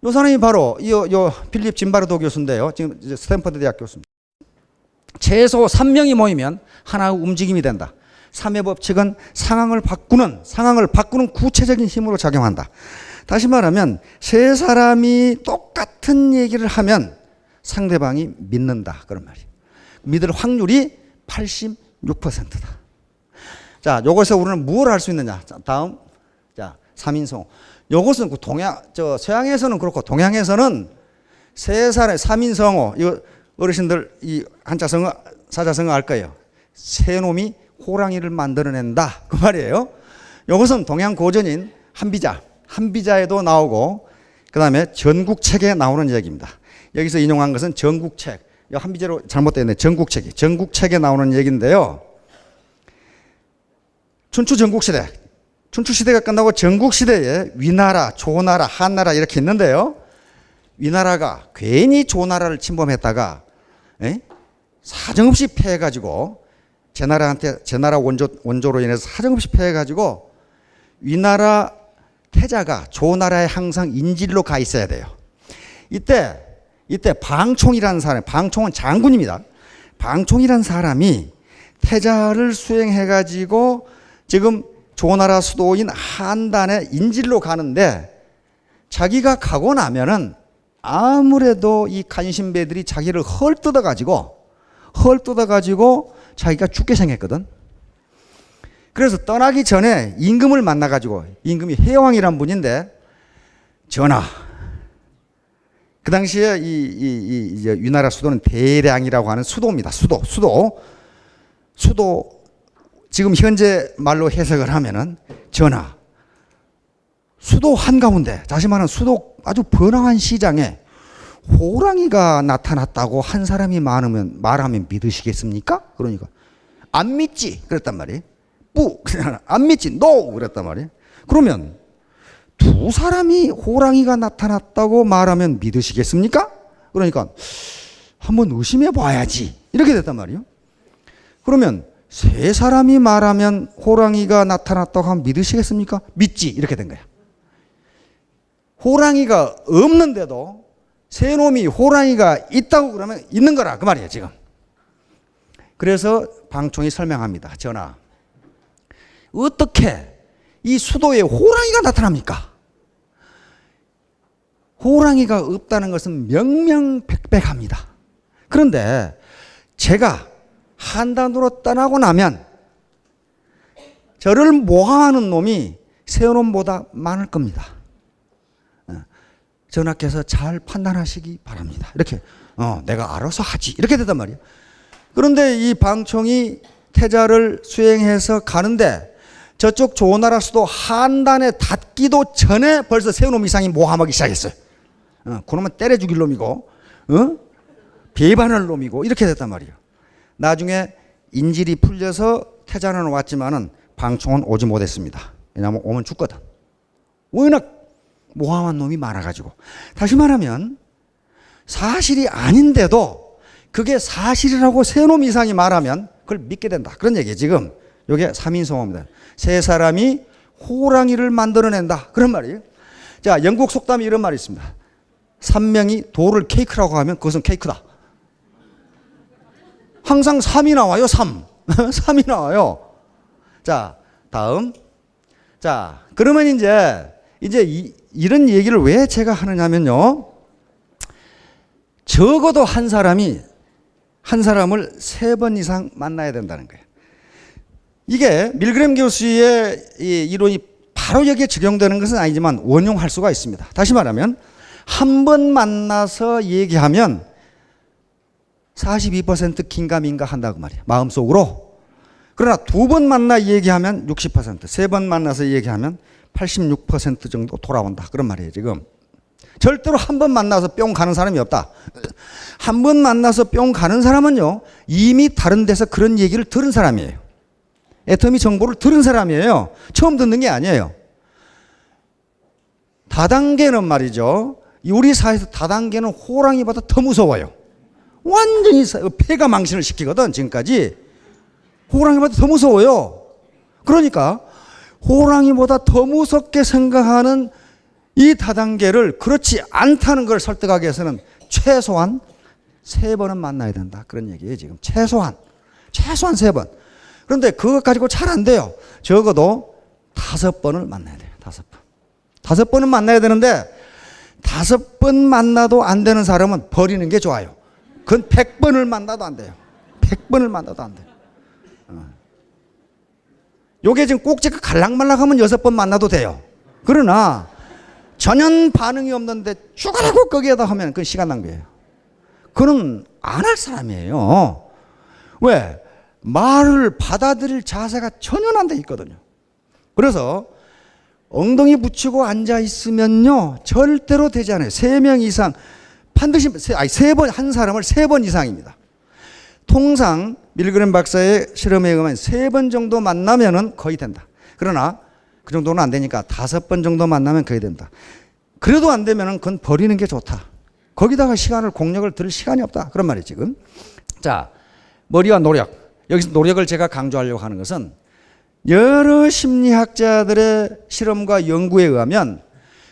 요 사람이 바로 요 필립 짐바르도 교수인데요. 지금 이제 스탠퍼드 대학 교수입니다. 최소 3명이 모이면 하나의 움직임이 된다. 3의 법칙은 상황을 바꾸는 구체적인 힘으로 작용한다. 다시 말하면 세 사람이 똑같은 얘기를 하면 상대방이 믿는다. 그런 말이에요. 믿을 확률이 86%다. 자, 요것에서 우리는 무엇을 할 수 있느냐? 자, 다음. 자, 3인성. 요것은 서양에서는 그렇고 동양에서는 세 사람의 3인성어. 이거 어르신들 이 한자성어, 사자성어 알 거예요. 세 놈이 호랑이를 만들어낸다. 그 말이에요. 요것은 동양 고전인 한비자에도 나오고, 그 다음에 전국책에 나오는 얘기입니다. 여기서 인용한 것은 전국책. 한비자로 잘못되었네. 전국책에 나오는 얘기인데요. 춘추 전국시대. 춘추시대가 끝나고 전국시대에 위나라, 조나라, 한나라 이렇게 있는데요. 위나라가 괜히 조나라를 침범했다가 사정없이 패해가지고 제나라 원조로 인해서 사정없이 패해가지고 위나라 태자가 조나라에 항상 인질로 가 있어야 돼요. 이때 방총이라는 사람, 방총은 장군입니다. 방총이라는 사람이 태자를 수행해가지고 지금 조나라 수도인 한단에 인질로 가는데, 자기가 가고 나면은 아무래도 이 간신배들이 자기를 헐뜯어가지고 자기가 죽게 생겼거든. 그래서 떠나기 전에 임금을 만나가지고, 임금이 해왕이란 분인데, 전하, 그 당시에 이 위나라 수도는 대량이라고 하는 수도입니다. 수도. 지금 현재 말로 해석을 하면은, 전하, 수도 한가운데, 다시 말하면 수도 아주 번화한 시장에 호랑이가 나타났다고 한 사람이 말하면 믿으시겠습니까? 그러니까 안 믿지 그랬단 말이에요. 안 믿지. NO 그랬단 말이에요. 그러면 두 사람이 호랑이가 나타났다고 말하면 믿으시겠습니까? 그러니까 한번 의심해 봐야지 이렇게 됐단 말이에요. 그러면 세 사람이 말하면 호랑이가 나타났다고 하면 믿으시겠습니까? 믿지 이렇게 된 거야. 호랑이가 없는데도 세 놈이 호랑이가 있다고 그러면 있는 거라 그 말이에요 지금. 그래서 방총이 설명합니다. 전하, 어떻게 이 수도에 호랑이가 나타납니까? 호랑이가 없다는 것은 명명백백합니다. 그런데 제가 한단으로 떠나고 나면 저를 모함하는 놈이 세 놈보다 많을 겁니다. 전하께서 잘 판단하시기 바랍니다. 이렇게 내가 알아서 하지 이렇게 됐단 말이에요. 그런데 이 방총이 태자를 수행해서 가는데 저쪽 조나라 수도 한단에 닿기도 전에 벌써 세 놈 이상이 모함하기 시작했어요. 그놈은 때려 죽일 놈이고 배반할 놈이고 이렇게 됐단 말이에요. 나중에 인질이 풀려서 태자는 왔지만은 방총은 오지 못했습니다. 왜냐하면 오면 죽거든. 워낙 모함한 놈이 많아가지고. 다시 말하면 사실이 아닌데도 그게 사실이라고 세 놈 이상이 말하면 그걸 믿게 된다. 그런 얘기예요 지금. 이게 3인성어입니다. 세 사람이 호랑이를 만들어낸다. 그런 말이에요. 자, 영국 속담에 이런 말이 있습니다. 3명이 돌을 케이크라고 하면 그것은 케이크다. 항상 3이 나와요. 3. 3이 나와요. 자, 다음. 자, 그러면 이런 얘기를 왜 제가 하느냐면요. 적어도 한 사람을 3번 이상 만나야 된다는 거예요. 이게 밀그램 교수의 이 이론이 바로 여기에 적용되는 것은 아니지만 원용할 수가 있습니다. 다시 말하면 한 번 만나서 얘기하면 42% 긴가민가 한다고 말이에요. 마음속으로. 그러나 2번 만나 얘기하면 60%, 3번 만나서 얘기하면 86% 정도 돌아온다. 그런 말이에요, 지금. 절대로 한 번 만나서 뿅 가는 사람이 없다. 한 번 만나서 뿅 가는 사람은요, 이미 다른 데서 그런 얘기를 들은 사람이에요. 애터미 정보를 들은 사람이에요. 처음 듣는 게 아니에요. 다단계는 말이죠. 우리 사회에서 다단계는 호랑이보다 더 무서워요. 완전히 폐가 망신을 시키거든, 지금까지. 호랑이보다 더 무서워요. 그러니까 호랑이보다 더 무섭게 생각하는 이 다단계를 그렇지 않다는 걸 설득하기 위해서는 최소한 3번은 만나야 된다. 그런 얘기예요, 지금. 최소한 3번. 그런데 그것 가지고 잘 안 돼요. 적어도 5번을 만나야 돼요. 5번. 5번은 만나야 되는데 5번 만나도 안 되는 사람은 버리는 게 좋아요. 그건 100번을 만나도 안 돼요. 100번을 만나도 안 돼요. 요게 지금 꼭지가 갈락말락하면 6번 만나도 돼요. 그러나 전혀 반응이 없는데 죽으라고 거기에다 하면 그건 시간 낭비예요. 그건 안 할 사람이에요. 왜? 말을 받아들일 자세가 전혀 안 돼 있거든요. 그래서 엉덩이 붙이고 앉아 있으면요, 절대로 되지 않아요. 3명 이상, 반드시, 한 사람을 3번 이상입니다. 통상 밀그램 박사의 실험에 의하면 3번 정도 만나면은 거의 된다. 그러나 그 정도는 안 되니까 5번 정도 만나면 거의 된다. 그래도 안 되면은 그건 버리는 게 좋다. 거기다가 공력을 들일 시간이 없다. 그런 말이에요, 지금. 자, 머리와 노력. 여기서 노력을 제가 강조하려고 하는 것은 여러 심리학자들의 실험과 연구에 의하면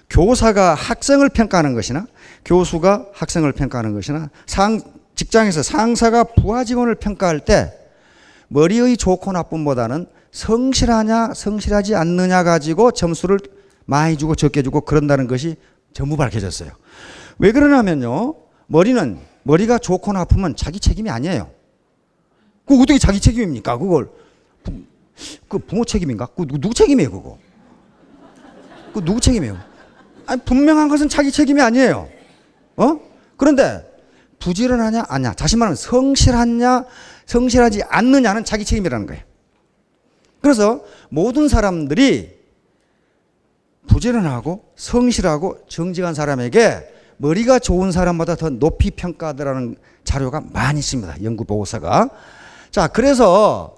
교사가 학생을 평가하는 것이나 교수가 학생을 평가하는 것이나 직장에서 상사가 부하 직원을 평가할 때 머리의 좋고 나쁨보다는 성실하냐 성실하지 않느냐 가지고 점수를 많이 주고 적게 주고 그런다는 것이 전부 밝혀졌어요. 왜 그러냐면요, 머리가 좋고 나쁘면 자기 책임이 아니에요. 그거 어떻게 자기 책임입니까? 그걸 그 부모 책임인가? 그 누구 책임이에요, 그거? 그 누구 책임이에요? 아니, 분명한 것은 자기 책임이 아니에요. 그런데 부지런하냐 아니야. 다시 말하면 성실하냐 성실하지 않느냐는 자기 책임이라는 거예요. 그래서 모든 사람들이 부지런하고 성실하고 정직한 사람에게 머리가 좋은 사람보다 더 높이 평가하더라는 자료가 많이 있습니다. 연구 보고서가. 자, 그래서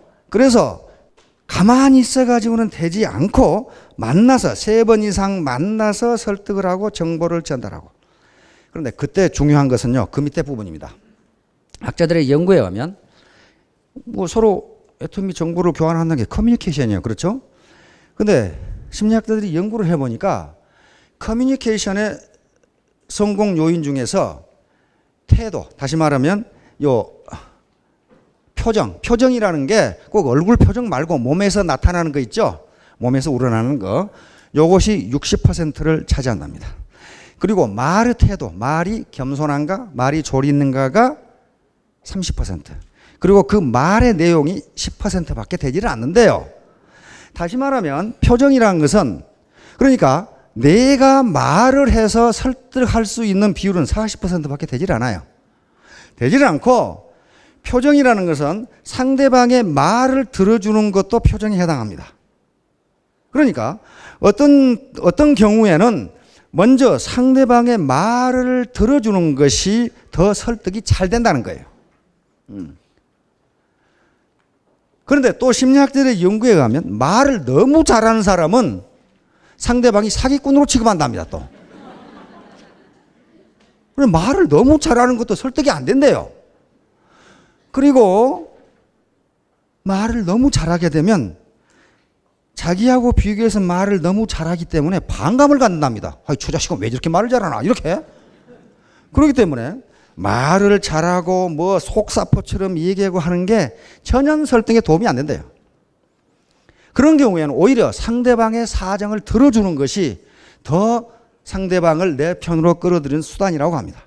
가만히 있어가지고는 되지 않고 만나서 3번 이상 만나서 설득을 하고 정보를 전달하고. 그런데 그때 중요한 것은요, 그 밑에 부분입니다. 학자들의 연구에 의하면 서로 애터미 정보를 교환하는 게 커뮤니케이션이에요. 그렇죠? 근데 심리학자들이 연구를 해보니까 커뮤니케이션의 성공 요인 중에서 다시 말하면 표정이라는 게 꼭 얼굴 표정 말고 몸에서 나타나는 거 있죠? 몸에서 우러나는 거. 요것이 60%를 차지한답니다. 그리고 말의 태도, 말이 겸손한가, 말이 조리있는가가 30%. 그리고 그 말의 내용이 10%밖에 되지를 않는데요. 다시 말하면 표정이라는 것은, 그러니까 내가 말을 해서 설득할 수 있는 비율은 40%밖에 되질 않아요. 되질 않고, 표정이라는 것은 상대방의 말을 들어주는 것도 표정에 해당합니다. 그러니까 어떤 경우에는 먼저 상대방의 말을 들어주는 것이 더 설득이 잘 된다는 거예요. 그런데 또 심리학자들의 연구에 의하면 말을 너무 잘하는 사람은 상대방이 사기꾼으로 취급한답니다, 또. 그럼 말을 너무 잘하는 것도 설득이 안 된대요. 그리고 말을 너무 잘하게 되면 자기하고 비교해서 말을 너무 잘하기 때문에 반감을 갖는답니다. 저 자식은 왜 저렇게 말을 잘하나, 이렇게. 그렇기 때문에 말을 잘하고 속사포처럼 얘기하고 하는 게 전혀 설득에 도움이 안 된대요. 그런 경우에는 오히려 상대방의 사정을 들어주는 것이 더 상대방을 내 편으로 끌어들이는 수단이라고 합니다.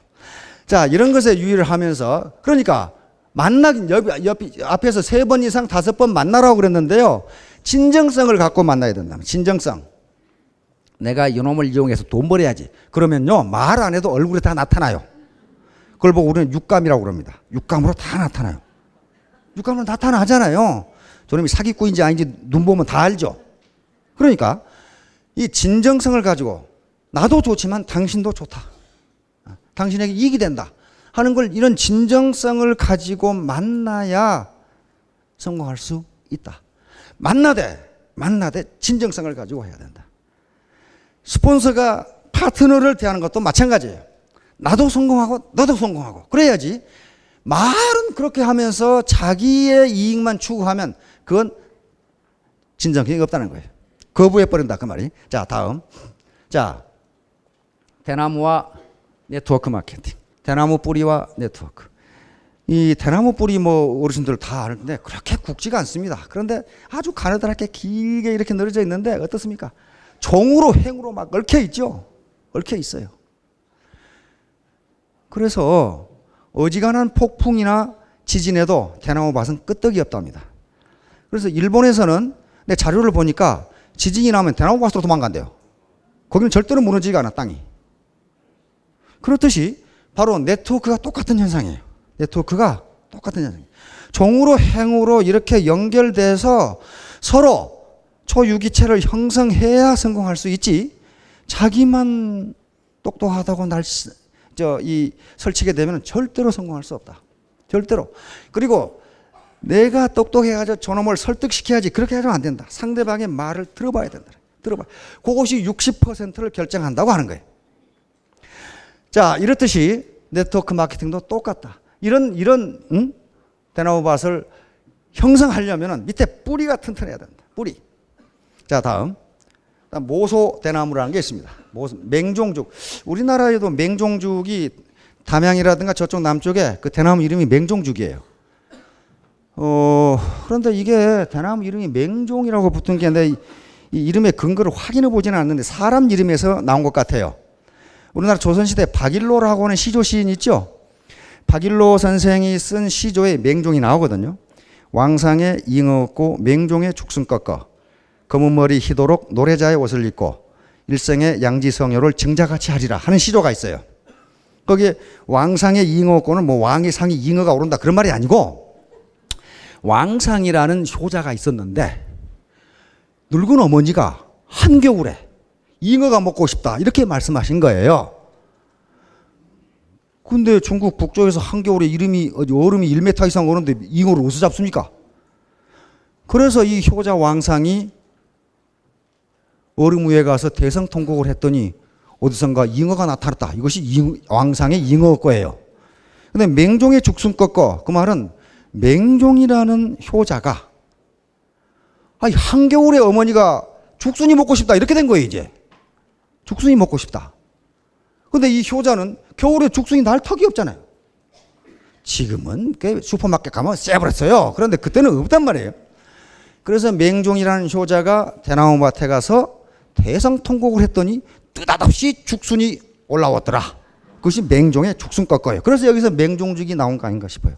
자, 이런 것에 유의를 하면서, 그러니까 앞에서 3번 이상 5번 만나라고 그랬는데요. 진정성을 갖고 만나야 된다. 진정성. 내가 이놈을 이용해서 돈 벌어야지. 그러면요, 말 안 해도 얼굴에 다 나타나요. 그걸 보고 우리는 육감이라고 그럽니다. 육감으로 다 나타나요. 육감으로 나타나잖아요. 저놈이 사기꾼인지 아닌지 눈 보면 다 알죠. 그러니까 이 진정성을 가지고 나도 좋지만 당신도 좋다. 당신에게 이익이 된다 하는 걸, 이런 진정성을 가지고 만나야 성공할 수 있다. 만나되 진정성을 가지고 해야 된다. 스폰서가 파트너를 대하는 것도 마찬가지예요. 나도 성공하고 너도 성공하고 그래야지. 말은 그렇게 하면서 자기의 이익만 추구하면 그건 진정성이 없다는 거예요. 거부해버린다 그 말이. 자, 다음. 자, 대나무와 네트워크 마케팅. 대나무 뿌리와 네트워크. 이 대나무 뿌리 뭐 어르신들 다 아는데 그렇게 굵지가 않습니다. 그런데 아주 가느다랗게 길게 이렇게 늘어져 있는데 어떻습니까? 종으로 횡으로 막 얽혀 있죠. 얽혀 있어요. 그래서 어지간한 폭풍이나 지진에도 대나무 밭은 끄떡이 없답니다. 그래서 일본에서는 내 자료를 보니까 지진이 나면 대나무 밭으로 도망간대요. 거기는 절대로 무너지지가 않아, 땅이. 그렇듯이 바로 네트워크가 똑같은 현상이에요. 네트워크가 똑같은 현상이에요. 종으로 행으로 이렇게 연결돼서 서로 초유기체를 형성해야 성공할 수 있지, 자기만 똑똑하다고 설치게 되면 절대로 성공할 수 없다. 절대로. 그리고 내가 똑똑해가지고 저놈을 설득시켜야지, 그렇게 하면 안 된다. 상대방의 말을 들어봐야 된다. 들어봐. 그것이 60%를 결정한다고 하는 거예요. 자, 이렇듯이 네트워크 마케팅도 똑같다. 이런 대나무 밭을 형성하려면 밑에 뿌리가 튼튼해야 된다. 뿌리. 자, 다음 모소 대나무라는 게 있습니다. 맹종죽. 우리나라에도 맹종죽이 담양이라든가 저쪽 남쪽에 그 대나무 이름이 맹종죽이에요. 그런데 이게 대나무 이름이 맹종이라고 붙은 게 내 이 이름의 근거를 확인해 보지는 않는데 사람 이름에서 나온 것 같아요. 우리나라 조선시대 박일로라고 하는 시조 시인 있죠? 박일로 선생이 쓴 시조에 맹종이 나오거든요. 왕상에 잉어 없고 맹종의 죽순 꺾어 검은 머리 희도록 노래자의 옷을 입고 일생의 양지성효를 증자같이 하리라 하는 시조가 있어요. 거기에 왕상에 잉어 없고는 뭐 왕의 상이 잉어가 오른다 그런 말이 아니고, 왕상이라는 효자가 있었는데 늙은 어머니가 한겨울에 잉어가 먹고 싶다 이렇게 말씀하신 거예요. 근데 중국 북쪽에서 한겨울에 얼음이 1m 이상 오는데 잉어를 어디서 잡습니까? 그래서 이 효자 왕상이 얼음 위에 가서 대성통곡을 했더니 어디선가 잉어가 나타났다. 이것이 왕상의 잉어 거예요. 근데 맹종의 죽순 꺾어, 그 말은 맹종이라는 효자가 한겨울에 어머니가 죽순이 먹고 싶다 이렇게 된 거예요. 이제 죽순이 먹고 싶다. 근데 이 효자는 겨울에 죽순이 날 턱이 없잖아요. 지금은 슈퍼마켓 가면 쎄버렸어요. 그런데 그때는 없단 말이에요. 그래서 맹종이라는 효자가 대나무밭에 가서 대성통곡을 했더니 느닷없이 죽순이 올라왔더라. 그것이 맹종의 죽순 꺾어요. 그래서 여기서 맹종죽이 나온 거 아닌가 싶어요.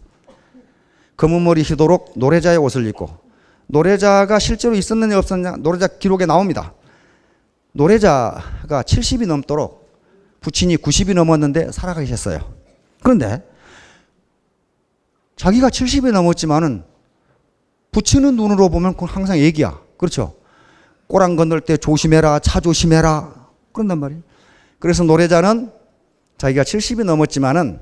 검은 머리 희도록 노래자의 옷을 입고, 노래자가 실제로 있었느냐 없었느냐 노래자 기록에 나옵니다. 노래자가 70이 넘도록 부친이 90이 넘었는데 살아가셨어요. 그런데 자기가 70이 넘었지만은 부친은 눈으로 보면 그건 항상 얘기야. 그렇죠? 꼬랑 건널 때 조심해라, 차 조심해라 그런단 말이에요. 그래서 노래자는 자기가 70이 넘었지만은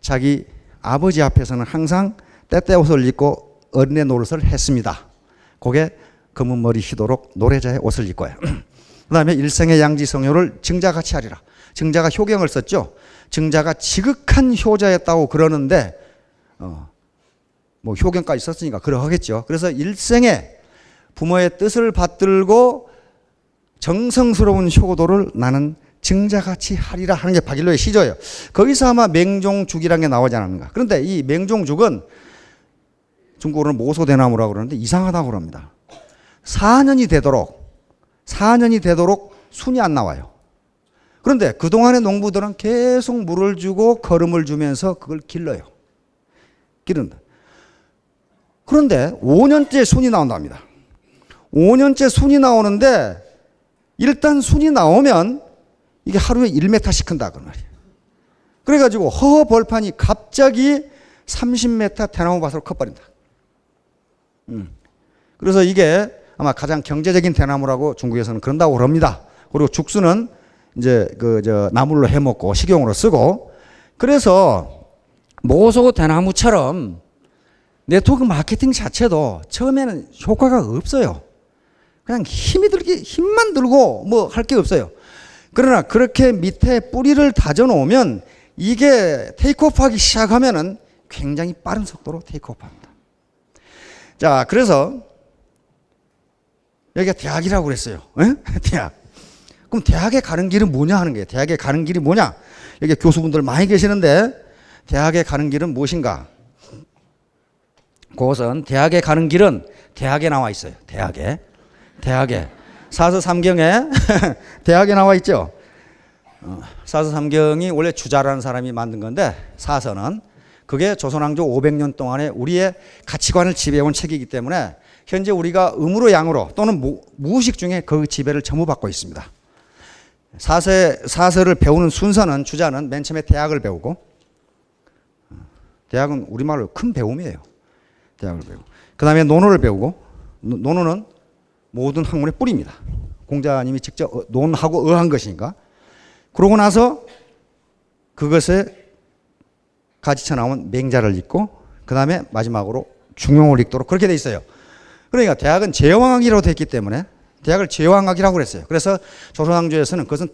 자기 아버지 앞에서는 항상 때때 옷을 입고 어린애 노릇을 했습니다. 그게 검은 머리 희도록 노래자의 옷을 입고요. 그 다음에 일생의 양지성효를 증자같이 하리라. 증자가 효경을 썼죠. 증자가 지극한 효자였다고 그러는데 뭐 효경까지 썼으니까 그러하겠죠. 그래서 일생에 부모의 뜻을 받들고 정성스러운 효도를 나는 증자같이 하리라 하는 게 박일로의 시조예요. 거기서 아마 맹종죽이라는 게 나오지 않았는가. 그런데 이 맹종죽은 중국어로는 모소대나무라고 그러는데 이상하다고 그럽니다. 4년이 되도록 순이 안 나와요. 그런데 그동안의 농부들은 계속 물을 주고 거름을 주면서 그걸 길러요. 기른다. 그런데 5년째 순이 나온답니다. 5년째 순이 나오는데 일단 순이 나오면 이게 하루에 1m씩 큰다 그 말이에요. 그래가지고 허허 벌판이 갑자기 30m 대나무 밭으로 커버린다. 그래서 이게 아마 가장 경제적인 대나무라고 중국에서는 그런다고 그럽니다. 그리고 죽수는 이제 나물로 해 먹고 식용으로 쓰고, 그래서 모소 대나무처럼 네트워크 마케팅 자체도 처음에는 효과가 없어요. 그냥 힘만 들고 뭐 할 게 없어요. 그러나 그렇게 밑에 뿌리를 다져 놓으면 이게 테이크오프 하기 시작하면은 굉장히 빠른 속도로 테이크오프 합니다. 자, 그래서 여기가 대학이라고 그랬어요. 에? 대학. 그럼 대학에 가는 길은 뭐냐 하는 거예요. 대학에 가는 길이 뭐냐? 여기 교수분들 많이 계시는데 대학에 가는 길은 무엇인가? 그것은 대학에 가는 길은 대학에 나와 있어요. 대학에. 사서 삼경에 대학에 나와 있죠. 사서 삼경이 원래 주자라는 사람이 만든 건데, 사서는 그게 조선왕조 500년 동안에 우리의 가치관을 지배해온 책이기 때문에 현재 우리가 음으로 양으로 또는 무의식 중에 그 지배를 전부 받고 있습니다. 사서를 배우는 순서는, 주자는 맨 처음에 대학을 배우고, 대학은 우리말로 큰 배움이에요. 대학을 배우고, 그 다음에 논어를 배우고, 논어는 모든 학문의 뿌리입니다. 공자님이 직접 논하고 어한 것이니까. 그러고 나서 그것에 가지쳐 나온 맹자를 읽고, 그 다음에 마지막으로 중용을 읽도록 그렇게 돼 있어요. 그러니까 대학은 제왕학이라고 됐기 때문에 대학을 제왕학이라고 그랬어요. 그래서 조선왕조에서는 그것은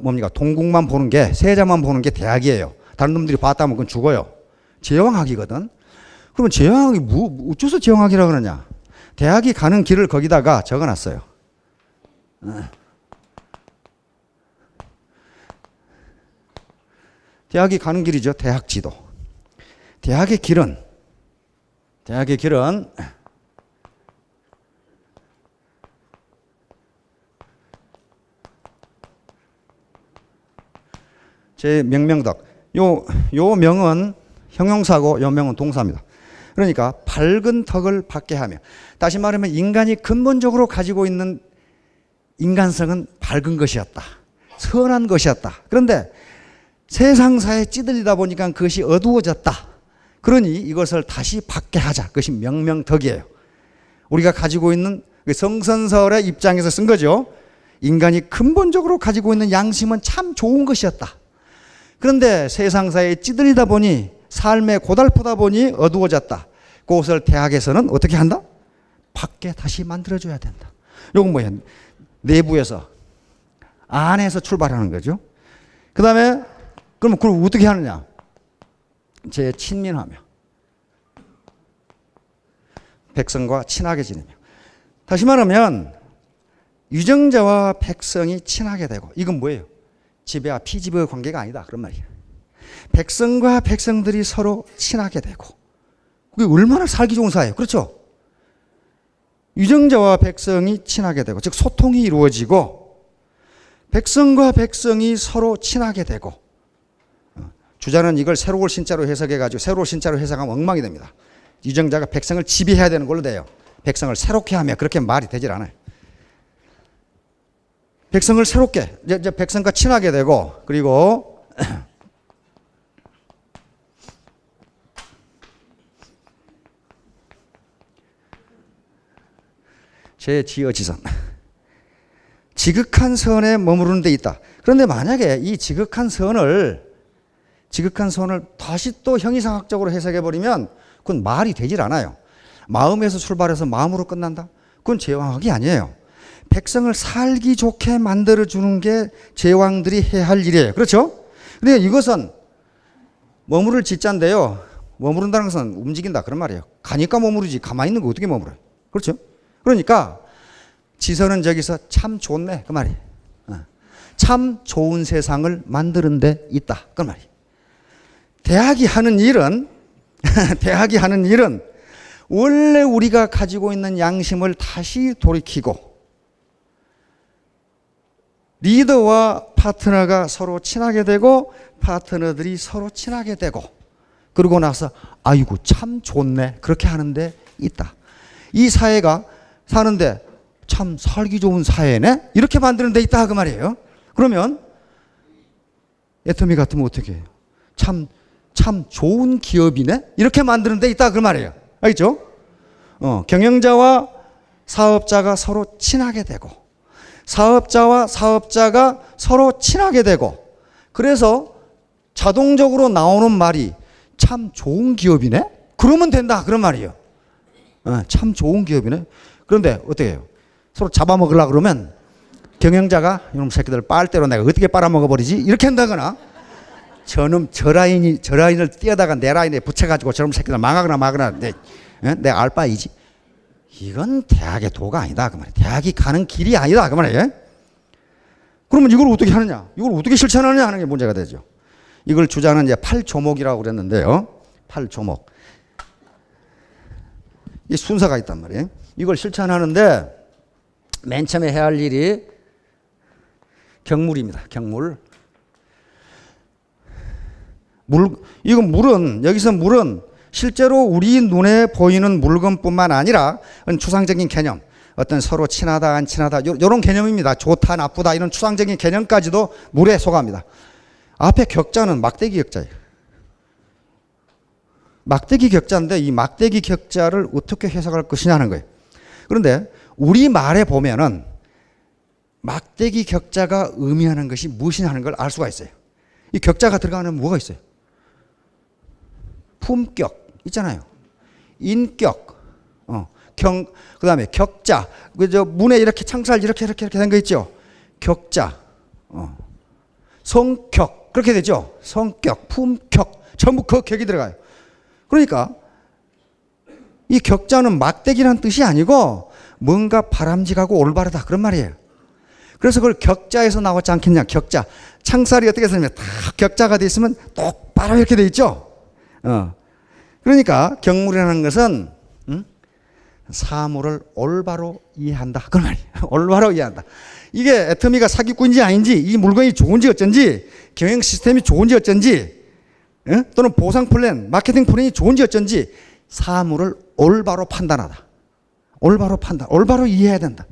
뭡니까? 동국만 보는 게, 세자만 보는 게 대학이에요. 다른 놈들이 봤다면 그건 죽어요. 제왕학이거든. 그러면 제왕학이 어째서 제왕학이라고 그러냐? 대학이 가는 길을 거기다가 적어 놨어요. 대학이 가는 길이죠. 대학 지도. 대학의 길은 제 명명덕. 요 명은 형용사고 요 명은 동사입니다. 그러니까 밝은 덕을 받게 하며, 다시 말하면 인간이 근본적으로 가지고 있는 인간성은 밝은 것이었다. 선한 것이었다. 그런데 세상사에 찌들리다 보니까 그것이 어두워졌다. 그러니 이것을 다시 받게 하자. 그것이 명명덕이에요. 우리가 가지고 있는 성선설의 입장에서 쓴 거죠. 인간이 근본적으로 가지고 있는 양심은 참 좋은 것이었다. 그런데 세상사에 찌들리다 보니, 삶에 고달프다 보니 어두워졌다. 그것을 대학에서는 어떻게 한다? 밖에 다시 만들어줘야 된다. 이건 뭐야? 내부에서, 안에서 출발하는 거죠. 그 다음에 그럼 그걸 어떻게 하느냐? 친민하며 백성과 친하게 지내며. 다시 말하면 유정자와 백성이 친하게 되고, 이건 뭐예요? 지배와 피지배의 관계가 아니다 그런 말이에요. 백성과 백성들이 서로 친하게 되고, 그게 얼마나 살기 좋은 사회예요. 그렇죠? 유정자와 백성이 친하게 되고, 즉 소통이 이루어지고, 백성과 백성이 서로 친하게 되고. 주자는 이걸 새로운 신자로 해석해가지고 새로운 신자로 해석하면 엉망이 됩니다. 유정자가 백성을 지배해야 되는 걸로 돼요. 백성을 새롭게 하며, 그렇게 말이 되질 않아요. 백성을 새롭게, 이제 백성과 친하게 되고, 그리고 제지어지선. 지극한 선에 머무르는 데 있다. 그런데 만약에 이 지극한 선을 다시 또 형이상학적으로 해석해버리면 그건 말이 되질 않아요. 마음에서 출발해서 마음으로 끝난다? 그건 제왕학이 아니에요. 백성을 살기 좋게 만들어주는 게 제왕들이 해야 할 일이에요. 그렇죠? 근데 이것은 머무를 짓자인데요. 머무른다는 것은 움직인다 그런 말이에요. 가니까 머무르지, 가만히 있는 거 어떻게 머물어요? 그렇죠? 그러니까 지선은 저기서 참 좋네 그 말이에요. 참 좋은 세상을 만드는 데 있다 그 말이에요. 대학이 하는 일은 원래 우리가 가지고 있는 양심을 다시 돌이키고 리더와 파트너가 서로 친하게 되고 파트너들이 서로 친하게 되고 그러고 나서 아이고 참 좋네 그렇게 하는 데 있다. 이 사회가 사는데 참 살기 좋은 사회네 이렇게 만드는 데 있다 그 말이에요. 그러면 애터미 같으면 어떻게 해요? 참 좋은 기업이네 이렇게 만드는 데 있다 그 말이에요. 알겠죠? 경영자와 사업자가 서로 친하게 되고 사업자와 사업자가 서로 친하게 되고 그래서 자동적으로 나오는 말이 참 좋은 기업이네 그러면 된다 그런 말이에요. 참 좋은 기업이네. 그런데 어떻게 해요? 서로 잡아먹으려고 그러면 경영자가 이놈 새끼들 빨대로 내가 어떻게 빨아먹어버리지 이렇게 한다거나 저놈 저 라인을 띄어다가 내 라인에 붙여가지고 저놈 새끼들 망하거나 마거나 내 알바이지. 이건 대학의 도가 아니다 그 말이에요. 대학이 가는 길이 아니다 그 말이에요. 그러면 이걸 어떻게 하느냐 이걸 어떻게 실천하느냐 하는 게 문제가 되죠. 이걸 주장은 이제 8조목이라고 그랬는데요. 8조목 이 순서가 있단 말이에요. 이걸 실천하는데 맨 처음에 해야 할 일이 경물입니다. 경물. 이건 물은 여기서 물은 실제로 우리 눈에 보이는 물건뿐만 아니라 추상적인 개념, 어떤 서로 친하다 안 친하다 이런 개념입니다. 좋다 나쁘다 이런 추상적인 개념까지도 물에 속합니다. 앞에 격자는 막대기 격자예요. 막대기 격자인데 이 막대기 격자를 어떻게 해석할 것이냐는 거예요. 그런데 우리 말에 보면은 막대기 격자가 의미하는 것이 무엇이냐는 걸 알 수가 있어요. 이 격자가 들어가는 뭐가 있어요? 품격 있잖아요. 인격, 그 다음에 격자. 그저 문에 이렇게 창살 이렇게 된 거 있죠. 격자, 성격 그렇게 되죠. 성격, 품격 전부 그 격이 들어가요. 그러니까 이 격자는 막대기라는 뜻이 아니고 뭔가 바람직하고 올바르다 그런 말이에요. 그래서 그걸 격자에서 나왔지 않겠냐. 격자. 창살이 어떻게 되냐면 다 격자가 돼 있으면 똑바로 이렇게 돼 있죠. 그러니까 경물이라는 것은 사물을 올바로 이해한다 그런 말이에요. 올바로 이해한다. 이게 애터미가 사기꾼인지 아닌지 이 물건이 좋은지 어쩐지 경영 시스템이 좋은지 어쩐지 또는 보상 플랜 마케팅 플랜이 좋은지 어쩐지 사물을 올바로 판단하다. 올바로 판단, 올바로 이해해야 된다.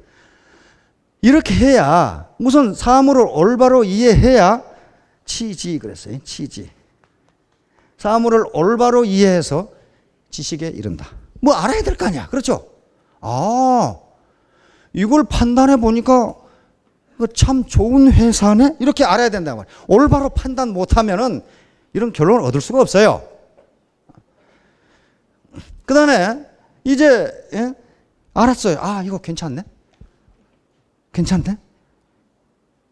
이렇게 해야 우선 사물을 올바로 이해해야 치지 그랬어요. 치지. 사물을 올바로 이해해서 지식에 이른다. 뭐 알아야 될 거 아니야. 그렇죠? 아, 이걸 판단해 보니까 참 좋은 회사네? 이렇게 알아야 된단 말이야. 올바로 판단 못하면은 이런 결론을 얻을 수가 없어요. 그 다음에 이제 알았어요. 아, 이거 괜찮네? 괜찮네?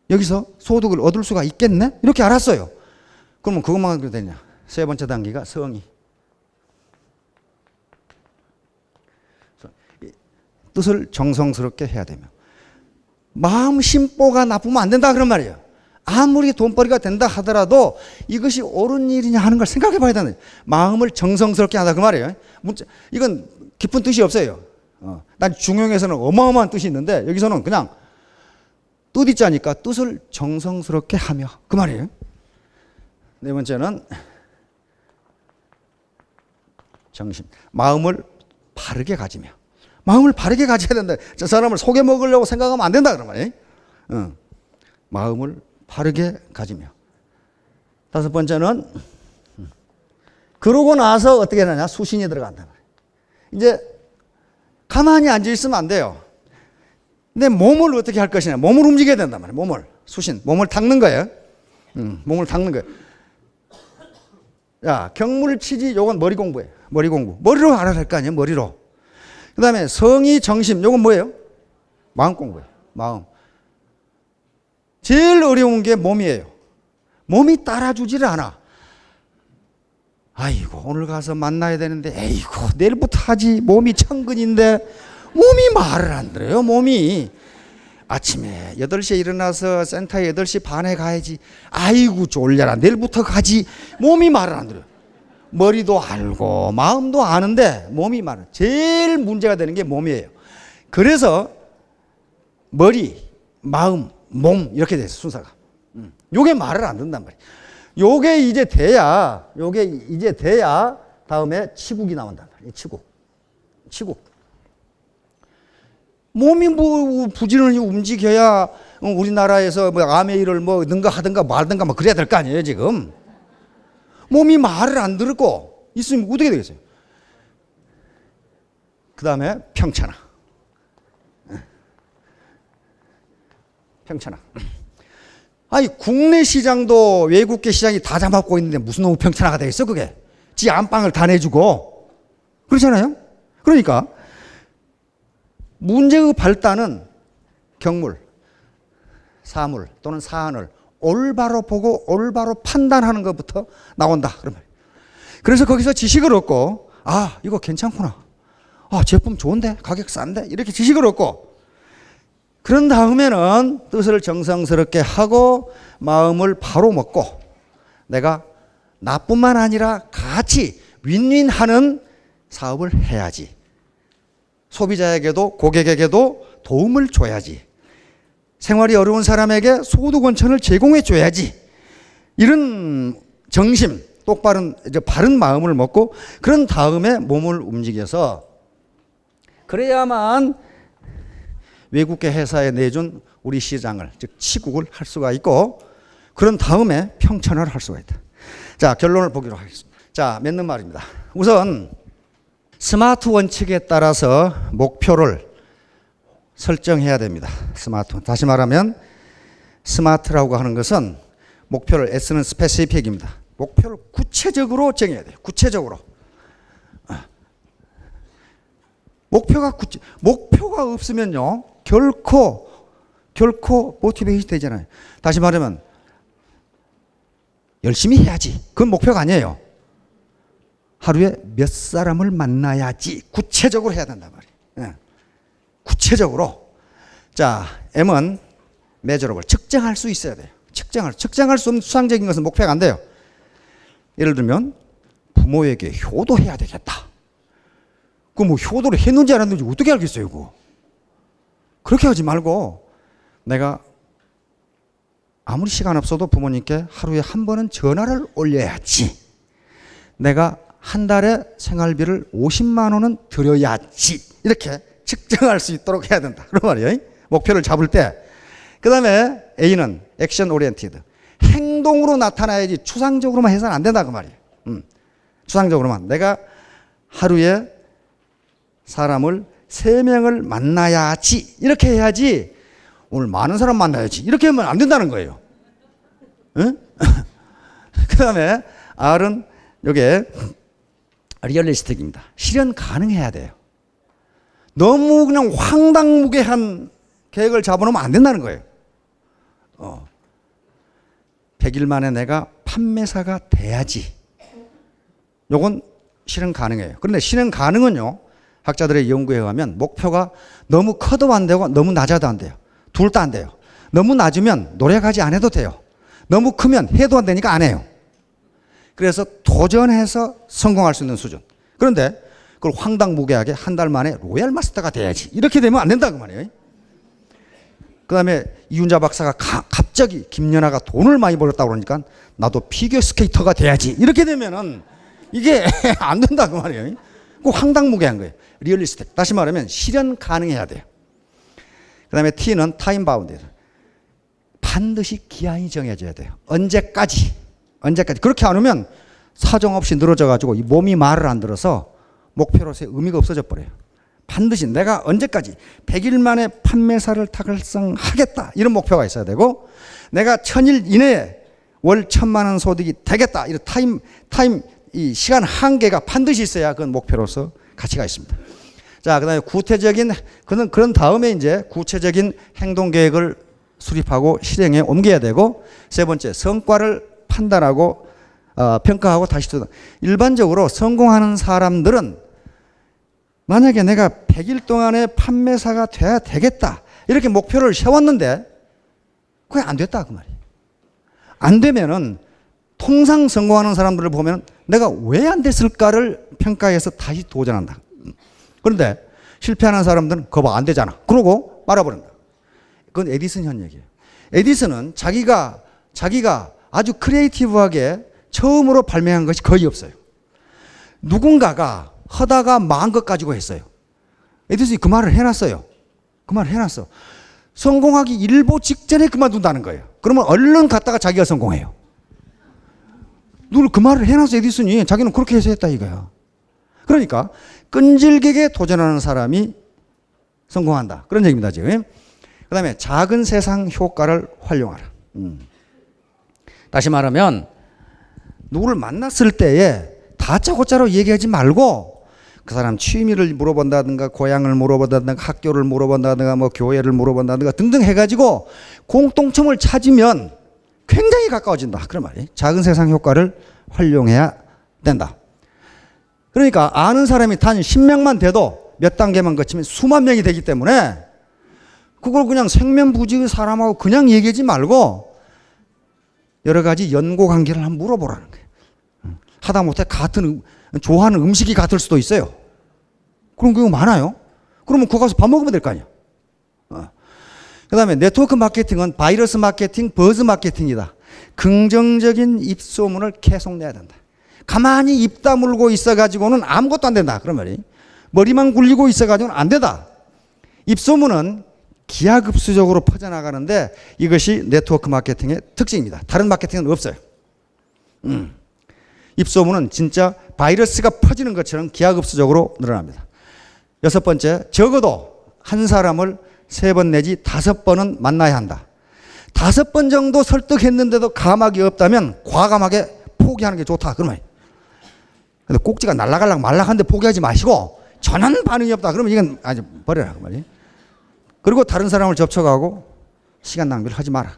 여기서 소득을 얻을 수가 있겠네? 이렇게 알았어요. 그러면 그것만 해도 되냐? 세 번째 단계가 성의. 뜻을 정성스럽게 해야 되며 마음 심보가 나쁘면 안 된다 그런 말이에요. 아무리 돈벌이가 된다 하더라도 이것이 옳은 일이냐 하는 걸 생각해 봐야 되는 거예요. 마음을 정성스럽게 한다 그 말이에요. 이건 깊은 뜻이 없어요. 난 중용에서는 어마어마한 뜻이 있는데 여기서는 그냥 뜻이자니까 뜻을 정성스럽게 하며 그 말이에요. 네 번째는 정신. 마음을 바르게 가지며. 마음을 바르게 가져야 된다. 저 사람을 속여 먹으려고 생각하면 안 된다 그런 말이에요. 마음을 바르게 가지며. 다섯 번째는 그러고 나서 어떻게 하느냐? 수신이 들어간다. 이제 가만히 앉아 있으면 안 돼요. 근데 몸을 어떻게 할 것이냐? 몸을 움직여야 된단 말이에요. 몸을. 수신. 몸을 닦는 거예요. 몸을 닦는 거예요. 야, 경물 치지 요건 머리 공부예요. 머리 공부. 머리로 알아야 할 거 아니에요. 머리로. 그 다음에 성의 정심. 요건 뭐예요? 마음 공부예요. 마음. 제일 어려운 게 몸이에요. 몸이 따라주지를 않아. 아이고 오늘 가서 만나야 되는데 에이고 내일부터 하지. 몸이 천근인데 몸이 말을 안 들어요. 몸이. 아침에 8시에 일어나서 센터에 8시 반에 가야지. 아이고 졸려라. 내일부터 가지. 몸이 말을 안 들어요. 머리도 알고 마음도 아는데 몸이 많아. 제일 문제가 되는 게 몸이에요. 그래서 머리, 마음, 몸 이렇게 돼서 순서가. 요게 말을 안 듣는단 말이에요. 요게 이제 돼야 다음에 치국이 나온단 말이에요. 치국. 몸이 뭐 부지런히 움직여야 우리나라에서 뭐 암의 일을 뭐 능가 하든가 말든가 뭐 그래야 될 거 아니에요, 지금. 몸이 말을 안 듣고 있으면 어떻게 되겠어요? 그 다음에 평천하. 아니, 국내 시장도 외국계 시장이 다 잡아먹고 있는데 무슨 놈의 평천하가 되겠어, 그게? 지 안방을 다 내주고. 그렇잖아요? 그러니까, 문제의 발단은 경물, 사물 또는 사안을 올바로 보고 올바로 판단하는 것부터 나온다. 그러면. 그래서 거기서 지식을 얻고, 아, 이거 괜찮구나. 아, 제품 좋은데? 가격 싼데? 이렇게 지식을 얻고, 그런 다음에는 뜻을 정성스럽게 하고 마음을 바로 먹고 내가 나뿐만 아니라 같이 윈윈하는 사업을 해야지. 소비자에게도 고객에게도 도움을 줘야지. 생활이 어려운 사람에게 소득 원천을 제공해 줘야지. 이런 정심, 똑바른 바른 마음을 먹고 그런 다음에 몸을 움직여서 그래야만 외국계 회사에 내준 우리 시장을 즉 치국을 할 수가 있고 그런 다음에 평천화를 할 수가 있다. 자, 결론을 보기로 하겠습니다. 자, 맺는 말입니다. 우선 스마트 원칙에 따라서 목표를 설정해야 됩니다. 스마트. 다시 말하면 스마트라고 하는 것은 목표를 S는 스페시픽입니다. 목표를 구체적으로 정해야 돼요. 구체적으로. 목표가 없으면요. 결코 모티베이션이 되잖아요. 다시 말하면 열심히 해야지. 그건 목표가 아니에요. 하루에 몇 사람을 만나야지. 구체적으로 해야 된단 말이에요. 구체적으로. 자, M은 measurable. 측정할 수 있어야 돼요. 측정할 수 없는 수상적인 것은 목표가 안 돼요. 예를 들면 부모에게 효도해야 되겠다. 그 뭐 효도를 했는지 안 했는지 어떻게 알겠어요, 그거? 그렇게 하지 말고 내가 아무리 시간 없어도 부모님께 하루에 한 번은 전화를 올려야지. 내가 한 달에 생활비를 50만 원은 드려야지. 이렇게 측정할 수 있도록 해야 된다. 그런 말이에요. 목표를 잡을 때. 그 다음에 A는 액션 오리엔티드. 행동으로 나타나야지 추상적으로만 해서는 안 된다. 그 말이에요. 추상적으로만. 내가 하루에 사람을 3명을 만나야지. 이렇게 해야지. 오늘 많은 사람 만나야지. 이렇게 하면 안 된다는 거예요. 응? 그 다음에 R은 이게 리얼리스틱입니다. 실현 가능해야 돼요. 너무 그냥 황당무계한 계획을 잡아놓으면 안 된다는 거예요. 100일 만에 내가 판매사가 돼야지. 요건 실현 가능해요. 그런데 실현 가능은요. 학자들의 연구에 의하면 목표가 너무 커도 안 되고 너무 낮아도 안 돼요. 둘 다 안 돼요. 너무 낮으면 노력하지 안 해도 돼요. 너무 크면 해도 안 되니까 안 해요. 그래서 도전해서 성공할 수 있는 수준. 그런데 그걸 황당무계하게 한 달 만에 로얄 마스터가 돼야지. 이렇게 되면 안 된다 그 말이에요. 그 다음에 이윤자 박사가 갑자기 김연아가 돈을 많이 벌었다고 그러니까 나도 피겨 스케이터가 돼야지. 이렇게 되면은 이게 안 된다 그 말이에요. 그 황당무계한 거예요. 리얼리스틱. 다시 말하면 실현 가능해야 돼요. 그 다음에 T는 타임 바운드. 반드시 기한이 정해져야 돼요. 언제까지. 그렇게 안 하면 사정없이 늘어져가지고 이 몸이 말을 안 들어서 목표로서의 의미가 없어져 버려요. 반드시 내가 언제까지 100일 만에 판매사를 달성하겠다. 이런 목표가 있어야 되고 내가 1000일 이내에 월 1000만 원 소득이 되겠다. 이런 타임 이 시간 한계가 반드시 있어야 그건 목표로서 가치가 있습니다. 자, 그 다음에 그런 다음에 이제 구체적인 행동 계획을 수립하고 실행에 옮겨야 되고 세 번째, 성과를 판단하고 평가하고 다시 또 일반적으로 성공하는 사람들은 만약에 내가 100일 동안에 판매사가 돼야 되겠다. 이렇게 목표를 세웠는데 그게 안 됐다 그 말이에요. 안 되면은 통상 성공하는 사람들을 보면 내가 왜 안 됐을까를 평가해서 다시 도전한다. 그런데 실패하는 사람들은 그거 봐, 안 되잖아. 그러고 말아버린다. 그건 에디슨 현 얘기예요. 에디슨은 자기가 아주 크리에이티브하게 처음으로 발명한 것이 거의 없어요. 누군가가 하다가 망한 것 가지고 했어요. 에디슨이 그 말을 해놨어요. 그 말을 해놨어. 성공하기 일보 직전에 그만둔다는 거예요. 그러면 얼른 갔다가 자기가 성공해요. 누굴 그 말을 해놨어, 에디슨이. 자기는 그렇게 해서 했다 이거야. 그러니까 끈질기게 도전하는 사람이 성공한다. 그런 얘기입니다, 지금. 그 다음에 작은 세상 효과를 활용하라. 다시 말하면 누구를 만났을 때에 다짜고짜로 얘기하지 말고 그 사람 취미를 물어본다든가 고향을 물어본다든가 학교를 물어본다든가 뭐 교회를 물어본다든가 등등 해가지고 공통점을 찾으면 굉장히 가까워진다. 그런 말이에요. 작은 세상 효과를 활용해야 된다. 그러니까 아는 사람이 단 10명만 돼도 몇 단계만 거치면 수만 명이 되기 때문에 그걸 그냥 생면부지의 사람하고 그냥 얘기하지 말고 여러 가지 연고 관계를 한번 물어보라는 거예요. 하다못해 좋아하는 음식이 같을 수도 있어요. 그런 경우 많아요. 그러면 그거 가서 밥 먹으면 될 거 아니야. 그 다음에 네트워크 마케팅은 바이러스 마케팅, 버즈 마케팅이다. 긍정적인 입소문을 계속 내야 된다. 가만히 입 다물고 있어가지고는 아무것도 안 된다. 그런 말이. 머리만 굴리고 있어가지고는 안 된다. 입소문은 기하급수적으로 퍼져나가는데 이것이 네트워크 마케팅의 특징입니다. 다른 마케팅은 없어요. 입소문은 진짜 바이러스가 퍼지는 것처럼 기하급수적으로 늘어납니다. 6번째, 적어도 한 사람을 3번 내지 5번은 만나야 한다. 5번 정도 설득했는데도 감각이 없다면 과감하게 포기하는 게 좋다. 그러면 근데 꼭지가 날라갈락 말락한데 포기하지 마시고 전혀 반응이 없다. 그러면 이건 아주 버려라. 그 말이에요. 그리고 다른 사람을 접촉하고 시간 낭비를 하지 마라.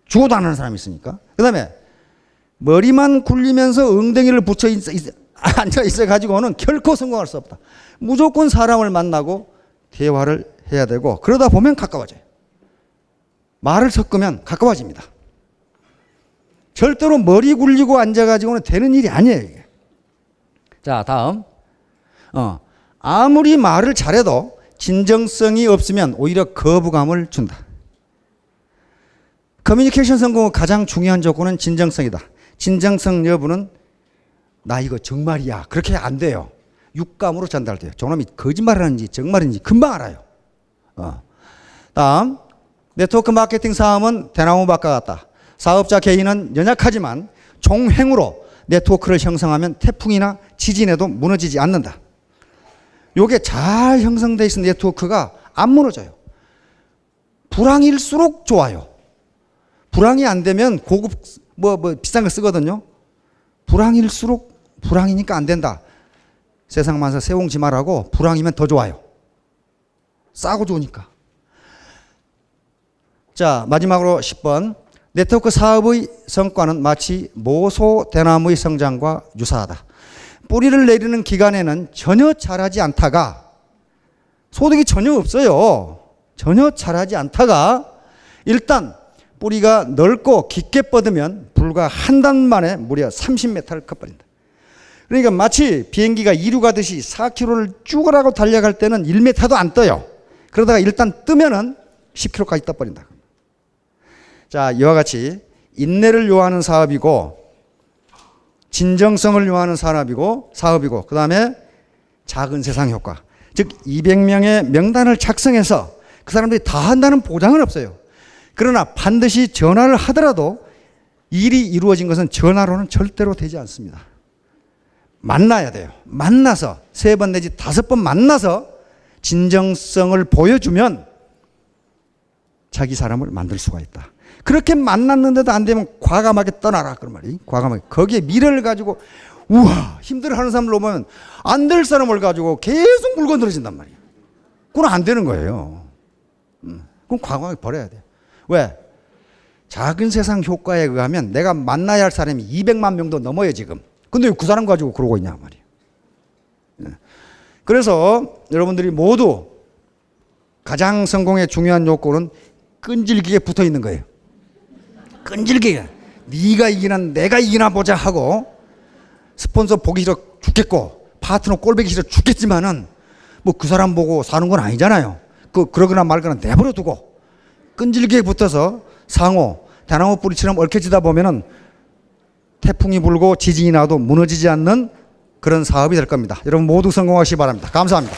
죽어도 안 하는 사람이 있으니까. 그 다음에 머리만 굴리면서 엉덩이를 붙여 앉아 있어 가지고는 결코 성공할 수 없다. 무조건 사람을 만나고 대화를 해야 되고 그러다 보면 가까워져요. 말을 섞으면 가까워집니다. 절대로 머리 굴리고 앉아가지고는 되는 일이 아니에요. 이게. 자, 다음. 아무리 말을 잘해도 진정성이 없으면 오히려 거부감을 준다. 커뮤니케이션 성공의 가장 중요한 조건은 진정성이다. 진정성 여부는 나 이거 정말이야. 그렇게 안 돼요. 육감으로 전달돼요. 저놈이 거짓말하는지 정말인지 금방 알아요. 다음, 네트워크 마케팅 사업은 대나무밭과 같다. 사업자 개인은 연약하지만 종횡으로 네트워크를 형성하면 태풍이나 지진에도 무너지지 않는다. 요게 잘 형성되어 있는 네트워크가 안 무너져요. 불황일수록 좋아요. 불황이 안 되면 고급 비싼 거 쓰거든요. 불황일수록 불황이니까 안 된다. 세상 만사 세옹지 말라고 불황이면 더 좋아요. 싸고 좋으니까. 자, 마지막으로 10번. 네트워크 사업의 성과는 마치 모소 대나무의 성장과 유사하다. 뿌리를 내리는 기간에는 전혀 자라지 않다가 소득이 전혀 없어요. 전혀 자라지 않다가 일단 뿌리가 넓고 깊게 뻗으면 불과 한 달 만에 무려 30m를 커버린다. 그러니까 마치 비행기가 이륙하듯이 4km를 쭉 하고 달려갈 때는 1m도 안 떠요. 그러다가 일단 뜨면은 10km까지 떠버린다. 자, 이와 같이 인내를 요하는 사업이고 진정성을 요하는 사업이고 그 다음에 작은 세상 효과. 즉 200명의 명단을 작성해서 그 사람들이 다 한다는 보장은 없어요. 그러나 반드시 전화를 하더라도 일이 이루어진 것은 전화로는 절대로 되지 않습니다. 만나야 돼요. 만나서 3번 내지 5번 만나서 진정성을 보여주면 자기 사람을 만들 수가 있다. 그렇게 만났는데도 안 되면 과감하게 떠나라. 그런 말이. 과감하게. 거기에 미래를 가지고 우와 힘들어하는 사람을 보면 안 될 사람을 가지고 계속 물건들어진단 말이에요. 그건 안 되는 거예요. 그럼 과감하게 버려야 돼요. 왜? 작은 세상 효과에 의하면 내가 만나야 할 사람이 200만 명도 넘어요 지금. 근데 왜 그 사람 가지고 그러고 있냐 말이에요. 그래서 여러분들이 모두 가장 성공의 중요한 요건은 끈질기게 붙어 있는 거예요. 끈질기게. 네가 이기나 내가 이기나 보자 하고 스폰서 보기 싫어 죽겠고 파트너 꼴보기 싫어 죽겠지만은 뭐 그 사람 보고 사는 건 아니잖아요. 그러거나 말거나 내버려 두고 끈질기게 붙어서 상호 대나무 뿌리처럼 얽혀지다 보면은 태풍이 불고 지진이 나도 무너지지 않는 그런 사업이 될 겁니다. 여러분 모두 성공하시기 바랍니다. 감사합니다.